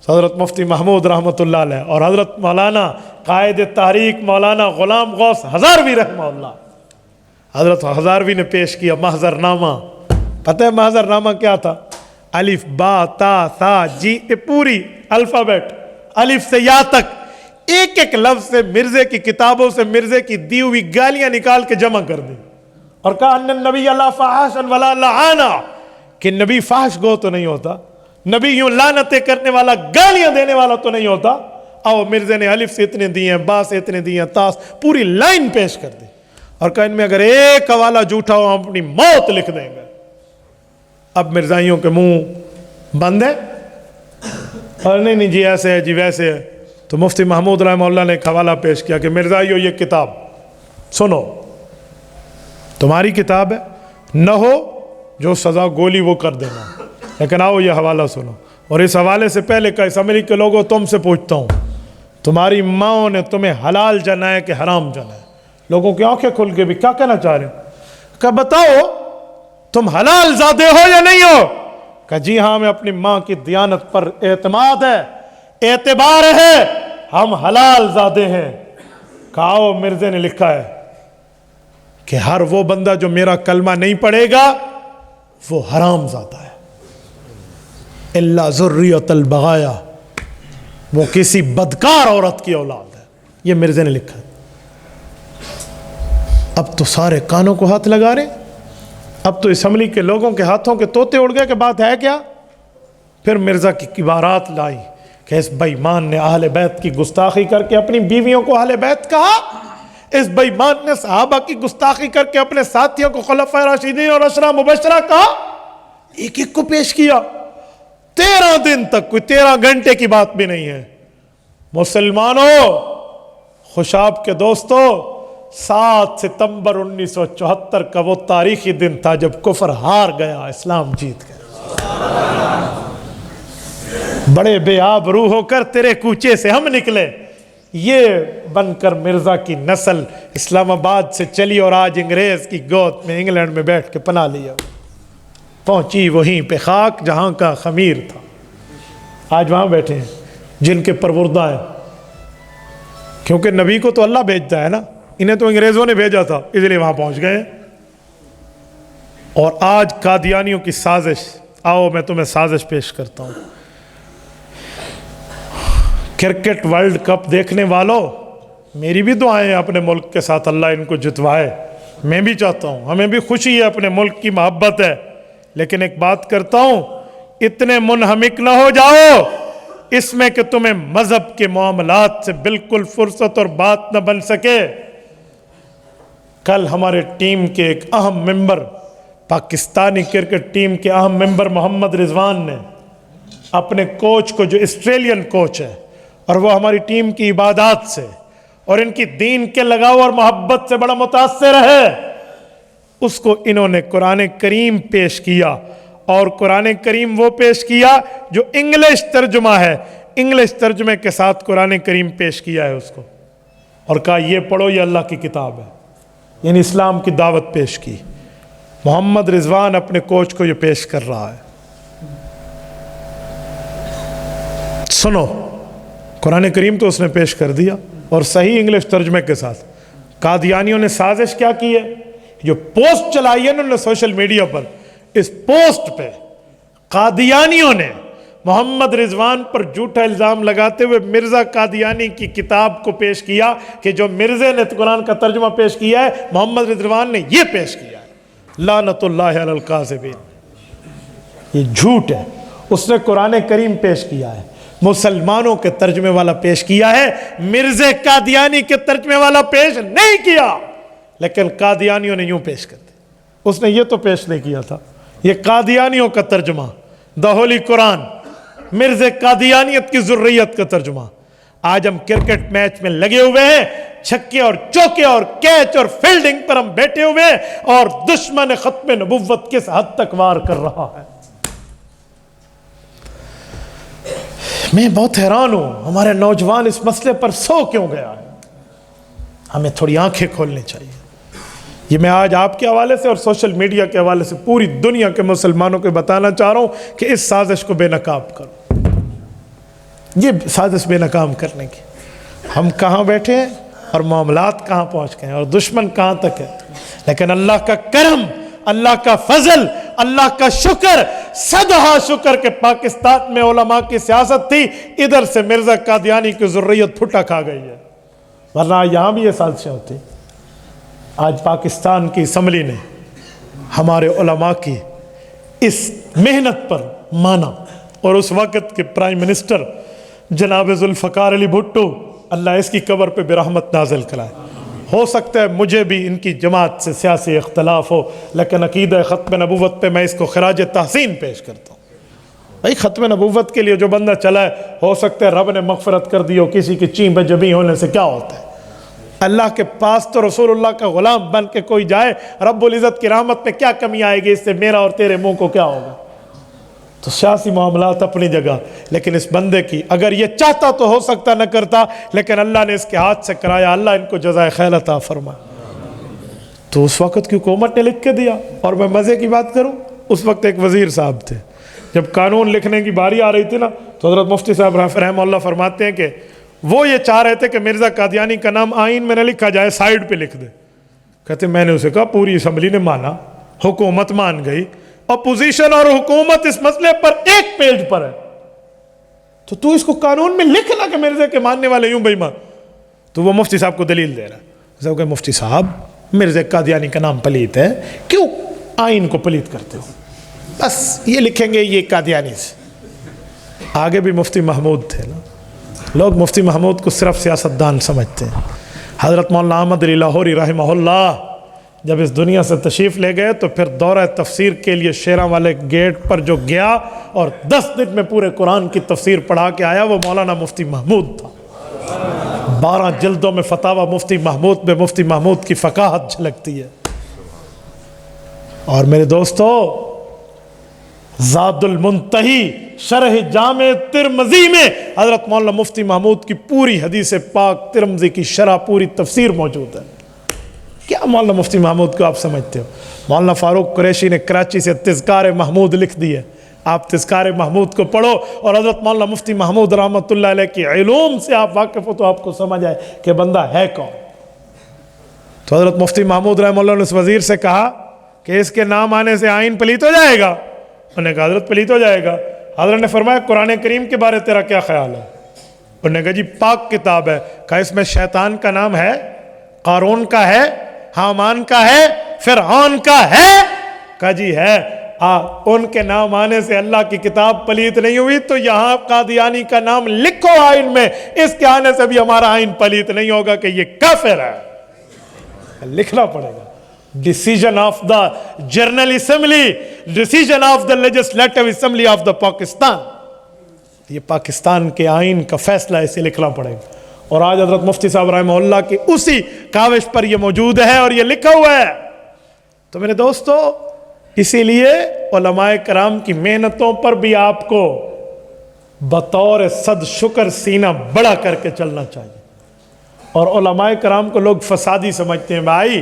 حضرت مفتی محمود رحمۃ اللہ علیہ اور حضرت مولانا قائد تحریک مولانا غلام غوث ہزاروی رحمہ اللہ, حضرت ہزاروی نے پیش کیا محضر نامہ. پتہ ہے محضر نامہ کیا تھا؟ الف با تا ثا جی, پوری الفابیٹ الف سے یا تک ایک ایک لفظ سے مرزے کی کتابوں سے مرزے کی دی ہوئی گالیاں نکال کے جمع کر دی, اور کہا ان النبی لا فحاشا ولا لعانا, کہ نبی فحش گو تو نہیں ہوتا, نبی یوں لعنتیں کرنے والا گالیاں دینے والا تو نہیں ہوتا. آؤ مرزے نے الف سے اتنے دیے ہیں, با سے اتنے دیے ہیں, تا پوری لائن پیش کر دی, اور کہا ان میں اگر ایک حوالہ جھوٹا ہو ہم اپنی موت لکھ دیں گے. اب مرزائیوں کے منہ بند ہے, اور نہیں جی ایسے ہے جی ویسے ہے. تو مفتی محمود رحمہ اللہ نے ایک حوالہ پیش کیا کہ مرزائیوں یہ کتاب سنو, تمہاری کتاب ہے, نہ ہو جو سزا گولی وہ کر دینا, لیکن آؤ یہ حوالہ سنو. اور اس حوالے سے پہلے کہ اسمبلی کے لوگوں تم سے پوچھتا ہوں, تمہاری ماں نے تمہیں حلال جنا ہے کہ حرام جنا ہے؟ لوگوں کی آنکھیں کھل کے بھی کیا کہنا چاہ رہے ہیں کہ بتاؤ تم حلال زادے ہو یا نہیں ہو؟ کہ جی ہاں ہمیں اپنی ماں کی دیانت پر اعتماد ہے, اعتبار ہے, ہم حلال زادے ہیں. کہاؤ مرزے نے لکھا ہے کہ ہر وہ بندہ جو میرا کلمہ نہیں پڑھے گا وہ حرام زادہ ہے, الا ذریۃ البغایا, وہ کسی بدکار عورت کی اولاد ہے. یہ مرزے نے لکھا ہے. اب تو سارے کانوں کو ہاتھ لگا رہے, اب تو اسمبلی کے لوگوں کے ہاتھوں کے طوطے اڑ گئے کہ بات ہے کیا. پھر مرزا کی عبارات لائی کہ اس بے ایمان نے اہل بیت کی گستاخی کر کے اپنی بیویوں کو اہل بیت کہا, اس بے ایمان نے صحابہ کی گستاخی کر کے اپنے ساتھیوں کو خلفائے راشدین اور عشرہ مبشرہ کہا. ایک ایک کو پیش کیا. 13 دن تک, کوئی 13 گھنٹے کی بات بھی نہیں ہے. مسلمانوں, خوشاب کے دوستو, 7 ستمبر 1974 کا وہ تاریخی دن تھا جب کفر ہار گیا, اسلام جیت گیا. بڑے بے آبرو ہو کر تیرے کوچے سے ہم نکلے, یہ بن کر مرزا کی نسل اسلام آباد سے چلی اور آج انگریز کی گود میں انگلینڈ میں بیٹھ کے پناہ لیا, پہنچی وہیں پہ خاک جہاں کا خمیر تھا. آج وہاں بیٹھے ہیں جن کے پروردہ ہیں, کیونکہ نبی کو تو اللہ بھیجتا ہے نا, انہیں تو انگریزوں نے بھیجا تھا اس لیے وہاں پہنچ گئے. اور آج قادیانیوں کی سازش, آؤ میں تمہیں سازش پیش کرتا ہوں. کرکٹ ورلڈ کپ دیکھنے والوں, میری بھی دعائیں ہیں اپنے ملک کے ساتھ, اللہ ان کو جتوائے. میں بھی چاہتا ہوں, ہمیں بھی خوشی ہے, اپنے ملک کی محبت ہے, لیکن ایک بات کرتا ہوں, اتنے منہمک نہ ہو جاؤ اس میں کہ تمہیں مذہب کے معاملات سے بالکل فرصت اور بات نہ بن سکے. کل ہمارے ٹیم کے ایک اہم ممبر, پاکستانی کرکٹ ٹیم کے اہم ممبر محمد رضوان نے اپنے کوچ کو, جو آسٹریلین کوچ ہے اور وہ ہماری ٹیم کی عبادات سے اور ان کی دین کے لگاؤ اور محبت سے بڑا متاثر ہے, اس کو انہوں نے قرآن کریم پیش کیا, اور قرآن کریم وہ پیش کیا جو انگلش ترجمہ ہے, انگلش ترجمے کے ساتھ قرآن کریم پیش کیا ہے اس کو, اور کہا یہ پڑھو, یہ اللہ کی کتاب ہے, یعنی اسلام کی دعوت پیش کی. محمد رضوان اپنے کوچ کو یہ پیش کر رہا ہے. سنو, قرآن کریم تو اس نے پیش کر دیا اور صحیح انگلش ترجمے کے ساتھ. قادیانیوں نے سازش کیا کی ہے, جو پوسٹ چلائی ہے انہوں نے سوشل میڈیا پر, اس پوسٹ پہ قادیانیوں نے محمد رضوان پر جھوٹا الزام لگاتے ہوئے مرزا قادیانی کی کتاب کو پیش کیا کہ جو مرزے نے قرآن کا ترجمہ پیش کیا ہے, محمد رضوان نے یہ پیش کیا ہے. لعنت اللہ علی الکاذبین, یہ جھوٹ ہے. اس نے قرآن کریم پیش کیا ہے, مسلمانوں کے ترجمے والا پیش کیا ہے, مرزے قادیانی کے ترجمے والا پیش نہیں کیا. لیکن قادیانیوں نے یوں پیش کر دیا, اس نے یہ تو پیش نہیں کیا تھا. یہ قادیانیوں کا ترجمہ, دا ہولی قرآن, مرزے قادیانیت کی ذریت کا ترجمہ. آج ہم کرکٹ میچ میں لگے ہوئے ہیں, چھکے اور چوکے اور کیچ اور فیلڈنگ پر ہم بیٹھے ہوئے ہیں, اور دشمن ختم نبوت کس حد تک وار کر رہا ہے. میں بہت حیران ہوں ہمارے نوجوان اس مسئلے پر سو کیوں گیا ہے. ہمیں تھوڑی آنکھیں کھولنی چاہیے. یہ میں آج آپ کے حوالے سے اور سوشل میڈیا کے حوالے سے پوری دنیا کے مسلمانوں کو بتانا چاہ رہا ہوں کہ اس سازش کو بے نقاب کرو. یہ سازش بے ناکام کرنے کی. ہم کہاں بیٹھے ہیں اور معاملات کہاں پہنچ گئے ہیں اور دشمن کہاں تک ہے. لیکن اللہ کا کرم، اللہ کا فضل، اللہ کا شکر، صدہا شکر کہ پاکستان میں علماء کی سیاست تھی، ادھر سے مرزا قادیانی کی ذریت پھٹا کھا گئی ہے. ورنہ یہاں بھی یہ سازشیں ہوتی. آج پاکستان کی اسمبلی نے ہمارے علماء کی اس محنت پر مانا اور اس وقت کے پرائم منسٹر جناب ذوالفقار علی بھٹو، اللہ اس کی قبر پہ برحمت نازل کرائے. ہو سکتا ہے مجھے بھی ان کی جماعت سے سیاسی اختلاف ہو، لیکن عقیدہ ختم نبوت پہ میں اس کو خراج تحسین پیش کرتا ہوں. بھائی ختم نبوت کے لیے جو بندہ چلا ہے، ہو سکتا ہے رب نے مغفرت کر دی ہو، کسی کی چین پہ جبی ہونے سے کیا ہوتا ہے. اللہ کے پاس تو رسول اللہ کا غلام بن کے کوئی جائے، رب العزت کی رحمت میں کیا کمی آئے گی، اس سے میرا اور تیرے منہ کو کیا ہوگا. تو سیاسی معاملات اپنی جگہ، لیکن اس بندے کی اگر یہ چاہتا تو ہو سکتا نہ کرتا، لیکن اللہ نے اس کے ہاتھ سے کرایا. اللہ ان کو جزائے خیر عطا فرمائے. تو اس وقت کی حکومت نے لکھ کے دیا. اور میں مزے کی بات کروں، اس وقت ایک وزیر صاحب تھے، جب قانون لکھنے کی باری آ رہی تھی نا، تو حضرت مفتی صاحب رحمہ اللہ فرماتے ہیں کہ وہ یہ چاہ رہے تھے کہ مرزا قادیانی کا نام آئین میں نہ لکھا جائے، سائیڈ پہ لکھ دے. کہتے میں نے اسے کہا پوری اسمبلی نے مانا، حکومت مان گئی، اپوزیشن اور حکومت اس مسئلے پر ایک پیج پر ہے، تو اس کو قانون میں لکھ لا کہ مرزا کے ماننے والے یوں بے ایمان. تو وہ مفتی صاحب کو دلیل دے رہا ہے کہ مفتی صاحب مرزا قادیانی کا نام پلیت ہے، کیوں آئین کو پلیت کرتے ہو؟ بس یہ لکھیں گے یہ قادیانی سے. آگے بھی مفتی محمود تھے نا. لوگ مفتی محمود کو صرف سیاستدان سمجھتے ہیں. حضرت مولانا احمد علی لاہوری رحمہ اللہ جب اس دنیا سے تشریف لے گئے تو پھر دورہ تفسیر کے لیے شیراں والے گیٹ پر جو گیا اور 10 دن میں پورے قرآن کی تفسیر پڑھا کے آیا، وہ مولانا مفتی محمود تھا. 12 جلدوں میں فتاوی مفتی محمود میں مفتی محمود کی فقاہت جھلکتی ہے. اور میرے دوستو، زاد المنتہی شرح جامع ترمذی میں حضرت مولانا مفتی محمود کی پوری حدیث پاک ترمذی کی شرح پوری تفسیر موجود ہے. کیا مولانا مفتی محمود کو آپ سمجھتے ہو؟ مولانا فاروق قریشی نے کراچی سے تذکار محمود لکھ دیے. آپ تذکار محمود کو پڑھو اور حضرت مولانا مفتی محمود رحمۃ اللہ علیہ کی علوم سے آپ واقف ہو تو آپ کو سمجھ آئے کہ بندہ ہے کون. تو حضرت مفتی محمود رحمہ اللہ نے اس وزیر سے کہا کہ اس کے نام آنے سے آئین پلیت ہو جائے گا. انہوں نے کہا حضرت پلیت ہو جائے گا. حضرت نے فرمایا قرآن کریم کے بارے تیرا کیا خیال ہے؟ انہوں نے کہا جی پاک کتاب ہے. کہا اس میں شیطان کا نام ہے، قارون کا ہے، حامان کا ہے، فرعون کا ہے؟ کہا جی ہے. ان کے نام آنے سے اللہ کی کتاب پلیت نہیں ہوئی، تو یہاں قادیانی کا نام لکھو آئین میں، اس کے آنے سے بھی ہمارا آئین پلیت نہیں ہوگا کہ یہ کافر ہے. لکھنا پڑے گا. Decision of the General Assembly, Decision of the Legislative Assembly of the Pakistan. یہ پاکستان کے آئین کا فیصلہ اسے لکھنا پڑے گا. اور آج حضرت مفتی صاحب رحمہ اللہ کی اسی کاوش پر یہ موجود ہے اور یہ لکھا ہوا ہے. تو میرے دوستو، اسی لیے علماء کرام کی محنتوں پر بھی آپ کو بطور صد شکر سینہ بڑا کر کے چلنا چاہیے. اور علماء کرام کو لوگ فسادی سمجھتے ہیں. بھائی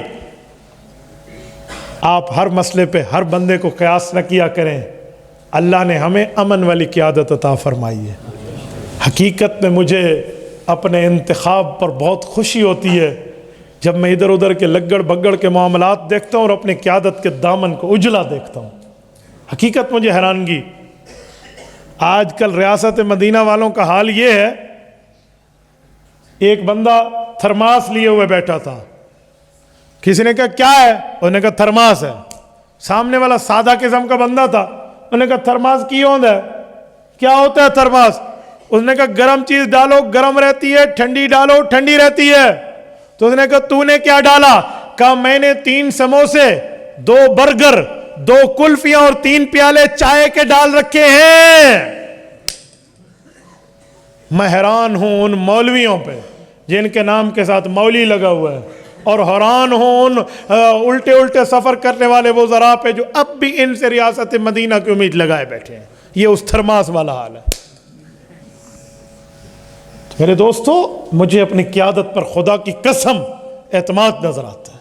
آپ ہر مسئلے پہ ہر بندے کو قیاس نہ کیا کریں. اللہ نے ہمیں امن والی قیادت عطا فرمائی ہے. حقیقت میں مجھے اپنے انتخاب پر بہت خوشی ہوتی ہے جب میں ادھر ادھر کے لگڑ بگڑ کے معاملات دیکھتا ہوں اور اپنی قیادت کے دامن کو اجلا دیکھتا ہوں. حقیقت مجھے حیرانگی. آج کل ریاست مدینہ والوں کا حال یہ ہے، ایک بندہ تھرماس لیے ہوئے بیٹھا تھا. کسی نے کہا کیا ہے؟ انہوں نے کہا تھرماس ہے. سامنے والا سادہ قسم کا بندہ تھا. انہوں نے کہا تھرماس کی ہوتا ہے؟ کیا ہوتا ہے تھرماس؟ اس نے کہا گرم چیز ڈالو گرم رہتی ہے، ٹھنڈی ڈالو ٹھنڈی رہتی ہے. تو اس نے کہا تو نے کیا ڈالا؟ کہا میں نے 3 سموسے، 2 برگر، 2 کلفیاں اور 3 پیالے چائے کے ڈال رکھے ہیں. میں حیران ہوں ان مولویوں پہ جن کے نام کے ساتھ مولی لگا ہوا ہے، اور حیران ہوں الٹے الٹے سفر کرنے والے وزراء پہ جو اب بھی ان سے ریاست مدینہ کی امید لگائے بیٹھے ہیں. یہ اس تھرماس والا حال ہے. میرے دوستو، مجھے اپنی قیادت پر خدا کی قسم اعتماد نظر آتا ہے۔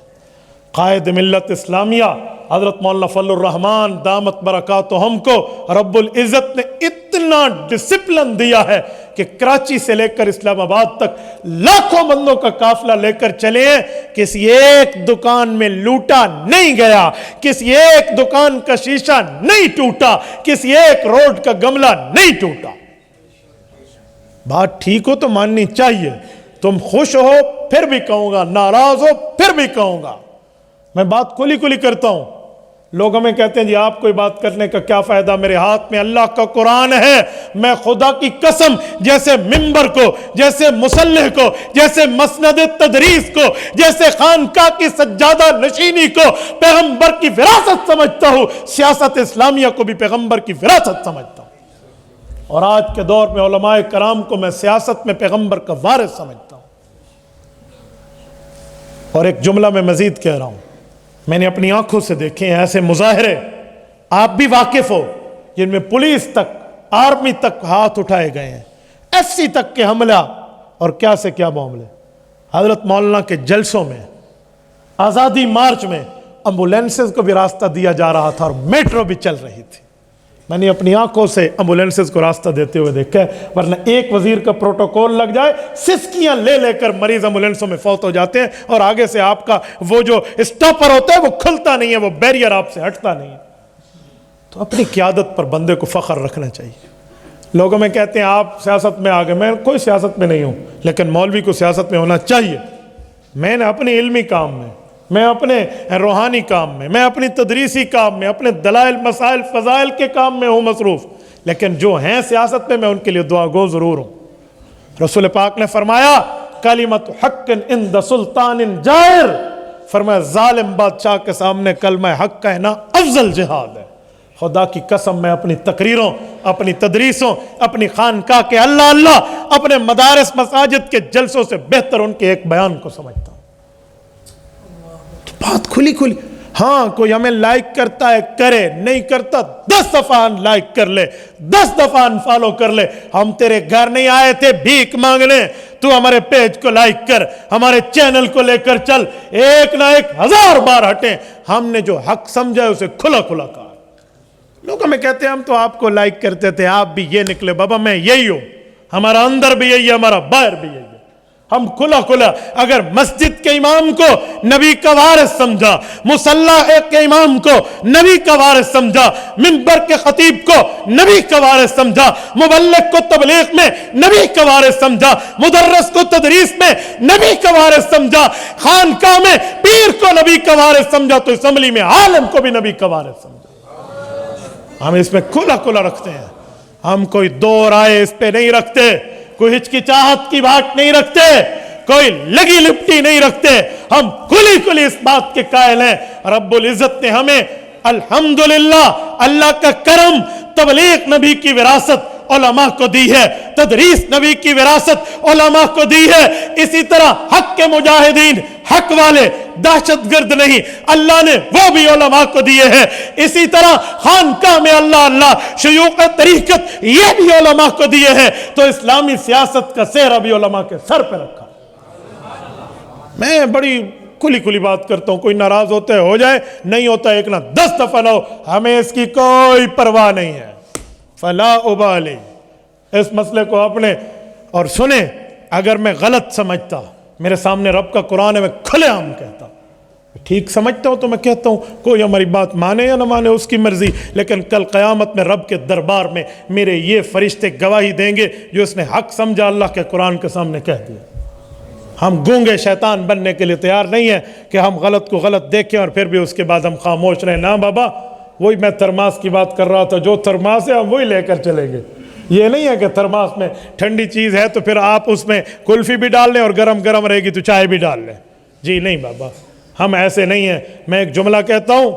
قائد ملت اسلامیہ حضرت مولانا فضل الرحمان دامت برکاتہم کو رب العزت نے اتنا ڈسپلن دیا ہے کہ کراچی سے لے کر اسلام آباد تک لاکھوں بندوں کا قافلہ لے کر چلے ہیں، کسی ایک دکان میں لوٹا نہیں گیا، کسی ایک دکان کا شیشہ نہیں ٹوٹا، کسی ایک روڈ کا گملہ نہیں ٹوٹا۔ بات ٹھیک ہو تو ماننی چاہیے، تم خوش ہو پھر بھی کہوں گا، ناراض ہو پھر بھی کہوں گا، میں بات کھلی کھلی کرتا ہوں۔ لوگ ہمیں کہتے ہیں جی آپ کوئی بات کرنے کا کیا فائدہ، میرے ہاتھ میں اللہ کا قرآن ہے، میں خدا کی قسم جیسے منبر کو، جیسے مصلح کو، جیسے مسند تدریس کو، جیسے خانقاہ کی سجادہ نشینی کو پیغمبر کی وراثت سمجھتا ہوں، سیاست اسلامیہ کو بھی پیغمبر کی وراثت سمجھتا ہوں، اور آج کے دور میں علماء کرام کو میں سیاست میں پیغمبر کا وارث سمجھتا ہوں۔ اور ایک جملہ میں مزید کہہ رہا ہوں، میں نے اپنی آنکھوں سے دیکھے ہیں ایسے مظاہرے، آپ بھی واقف ہو، جن میں پولیس تک، آرمی تک ہاتھ اٹھائے گئے ہیں، ایف سی تک کے حملہ، اور کیا سے کیا معاملے۔ حضرت مولانا کے جلسوں میں، آزادی مارچ میں ایمبولینسز کو بھی راستہ دیا جا رہا تھا اور میٹرو بھی چل رہی تھی، میں نے اپنی آنکھوں سے ایمبولینسز کو راستہ دیتے ہوئے دیکھا ہے، ورنہ ایک وزیر کا پروٹوکول لگ جائے، سسکیاں لے لے کر مریض ایمبولینسوں میں فوت ہو جاتے ہیں، اور آگے سے آپ کا وہ جو اسٹاپر ہوتا ہے وہ کھلتا نہیں ہے، وہ بیریئر آپ سے ہٹتا نہیں ہے۔ تو اپنی قیادت پر بندے کو فخر رکھنا چاہیے۔ لوگ ہمیں کہتے ہیں آپ سیاست میں آگئے، میں کوئی سیاست میں نہیں ہوں، لیکن مولوی کو سیاست میں ہونا چاہیے۔ میں نے اپنے علمی کام میں، میں اپنے روحانی کام میں اپنی تدریسی کام میں، اپنے دلائل مسائل فضائل کے کام میں ہوں مصروف، لیکن جو ہیں سیاست میں ان کے لیے دعا گو ضرور ہوں۔ رسول پاک نے فرمایا کلمۃ حق عند سلطان جائر، فرمایا ظالم بادشاہ کے سامنے کلمہ حق کہنا افضل جہاد ہے۔ خدا کی قسم میں اپنی تقریروں، اپنی تدریسوں، اپنی خانقاہ کے اللہ اللہ، اپنے مدارس مساجد کے جلسوں سے بہتر ان کے ایک بیان کو سمجھتا ہوں۔ بات کھلی کھلی، ہاں کوئی ہمیں لائک کرتا ہے کرے، نہیں کرتا 10 دفعہ لائک کر لے، 10 دفعہ فالو کر لے، ہم تیرے گھر نہیں آئے تھے بھیک مانگنے، تو ہمارے پیج کو لائک کر، ہمارے چینل کو لے کر چل، ایک نہ ایک 1000 بار ہٹیں، ہم نے جو حق سمجھا ہے اسے کھلا کھلا کہا۔ لوگ ہمیں کہتے ہیں ہم تو آپ کو لائک کرتے تھے، آپ بھی یہ نکلے، بابا میں یہی ہوں، ہمارا اندر بھی یہی ہے، ہمارا باہر بھی یہی ہے، ہم کھلا کھلا اگر مسجد کے امام کو نبی کا وارث سمجھا، مصلی کے امام کو نبی کا وارث سمجھا، منبر کے خطیب کو نبی کا وارث سمجھا، مبلغ کو تبلیغ میں نبی کا وارث سمجھا، مدرس کو تدریس میں نبی کا وارث سمجھا، خانقاہ میں پیر کو نبی کا وارث سمجھا، تو اسمبلی میں عالم کو بھی نبی کا وارث سمجھا۔ ہم اس میں کھلا کھلا رکھتے ہیں، ہم کوئی دو رائے اس پہ نہیں رکھتے، کوئی ہچکچاہٹ کی بات نہیں رکھتے، کوئی لگی لپٹی نہیں رکھتے، ہم کھلی کھلی اس بات کے قائل ہیں۔ رب العزت نے ہمیں الحمدللہ اللہ کا کرم، تبلیغ نبی کی وراثت علماء کو دی ہے، تدریس نبی کی وراثت علماء کو دی ہے، اسی طرح حق کے مجاہدین، حق والے، دہشت گرد نہیں، اللہ نے وہ بھی علماء کو دیے ہیں، اسی طرح خانقاہ میں اللہ اللہ، شیوخ طریقت یہ بھی علماء کو دیے ہیں، تو اسلامی سیاست کا سہرا بھی علماء کے سر پہ رکھا۔ میں بڑی کھلی کھلی بات کرتا ہوں، کوئی ناراض ہوتا ہے ہو جائے، نہیں ہوتا ایک نہ 10 دفعہ نہ ہو، ہمیں اس کی کوئی پرواہ نہیں ہے، فلا ابالی۔ اس مسئلے کو اپنے اور سنیں، اگر میں غلط سمجھتا، میرے سامنے رب کا قرآن ہے، میں کھلے عام کہتا، ٹھیک سمجھتا ہوں تو میں کہتا ہوں، کوئی ہماری بات مانے یا نہ مانے اس کی مرضی، لیکن کل قیامت میں رب کے دربار میں میرے یہ فرشتے گواہی دیں گے جو اس نے حق سمجھا، اللہ کے قرآن کے سامنے کہہ دیا۔ ہم گونگے شیطان بننے کے لیے تیار نہیں ہیں کہ ہم غلط کو غلط دیکھیں اور پھر بھی اس کے بعد ہم خاموش رہیں۔ نا بابا، وہی میں تھرماس کی بات کر رہا تھا، جو تھرماس ہے ہم وہی لے کر چلیں گے۔ یہ نہیں ہے کہ تھرماس میں ٹھنڈی چیز ہے تو پھر آپ اس میں کلفی بھی ڈال لیں اور گرم گرم رہے گی تو چائے بھی ڈال لیں، جی نہیں بابا، ہم ایسے نہیں ہیں۔ میں ایک جملہ کہتا ہوں،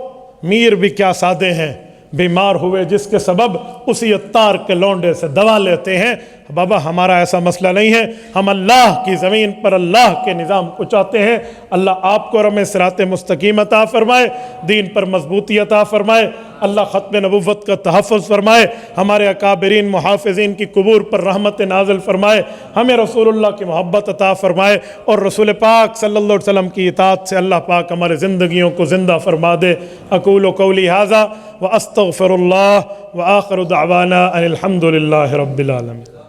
میر بھی کیا سادے ہیں، بیمار ہوئے جس کے سبب اسی عطار کے لونڈے سے دوا لیتے ہیں، بابا ہمارا ایسا مسئلہ نہیں ہے، ہم اللہ کی زمین پر اللہ کے نظام کو چاہتے ہیں۔ اللہ آپ کو رم صراط مستقیم عطا فرمائے، دین پر مضبوطی عطا فرمائے، اللہ ختم نبوت کا تحفظ فرمائے، ہمارے اکابرین محافظین کی قبور پر رحمت نازل فرمائے، ہمیں رسول اللہ کی محبت عطا فرمائے، اور رسول پاک صلی اللہ علیہ وسلم کی اطاعت سے اللہ پاک ہمارے زندگیوں کو زندہ فرما دے۔ اقول قولی ھذا واستغفر اللہ وآخر دعوانا ان الحمد للہ رب العالمین۔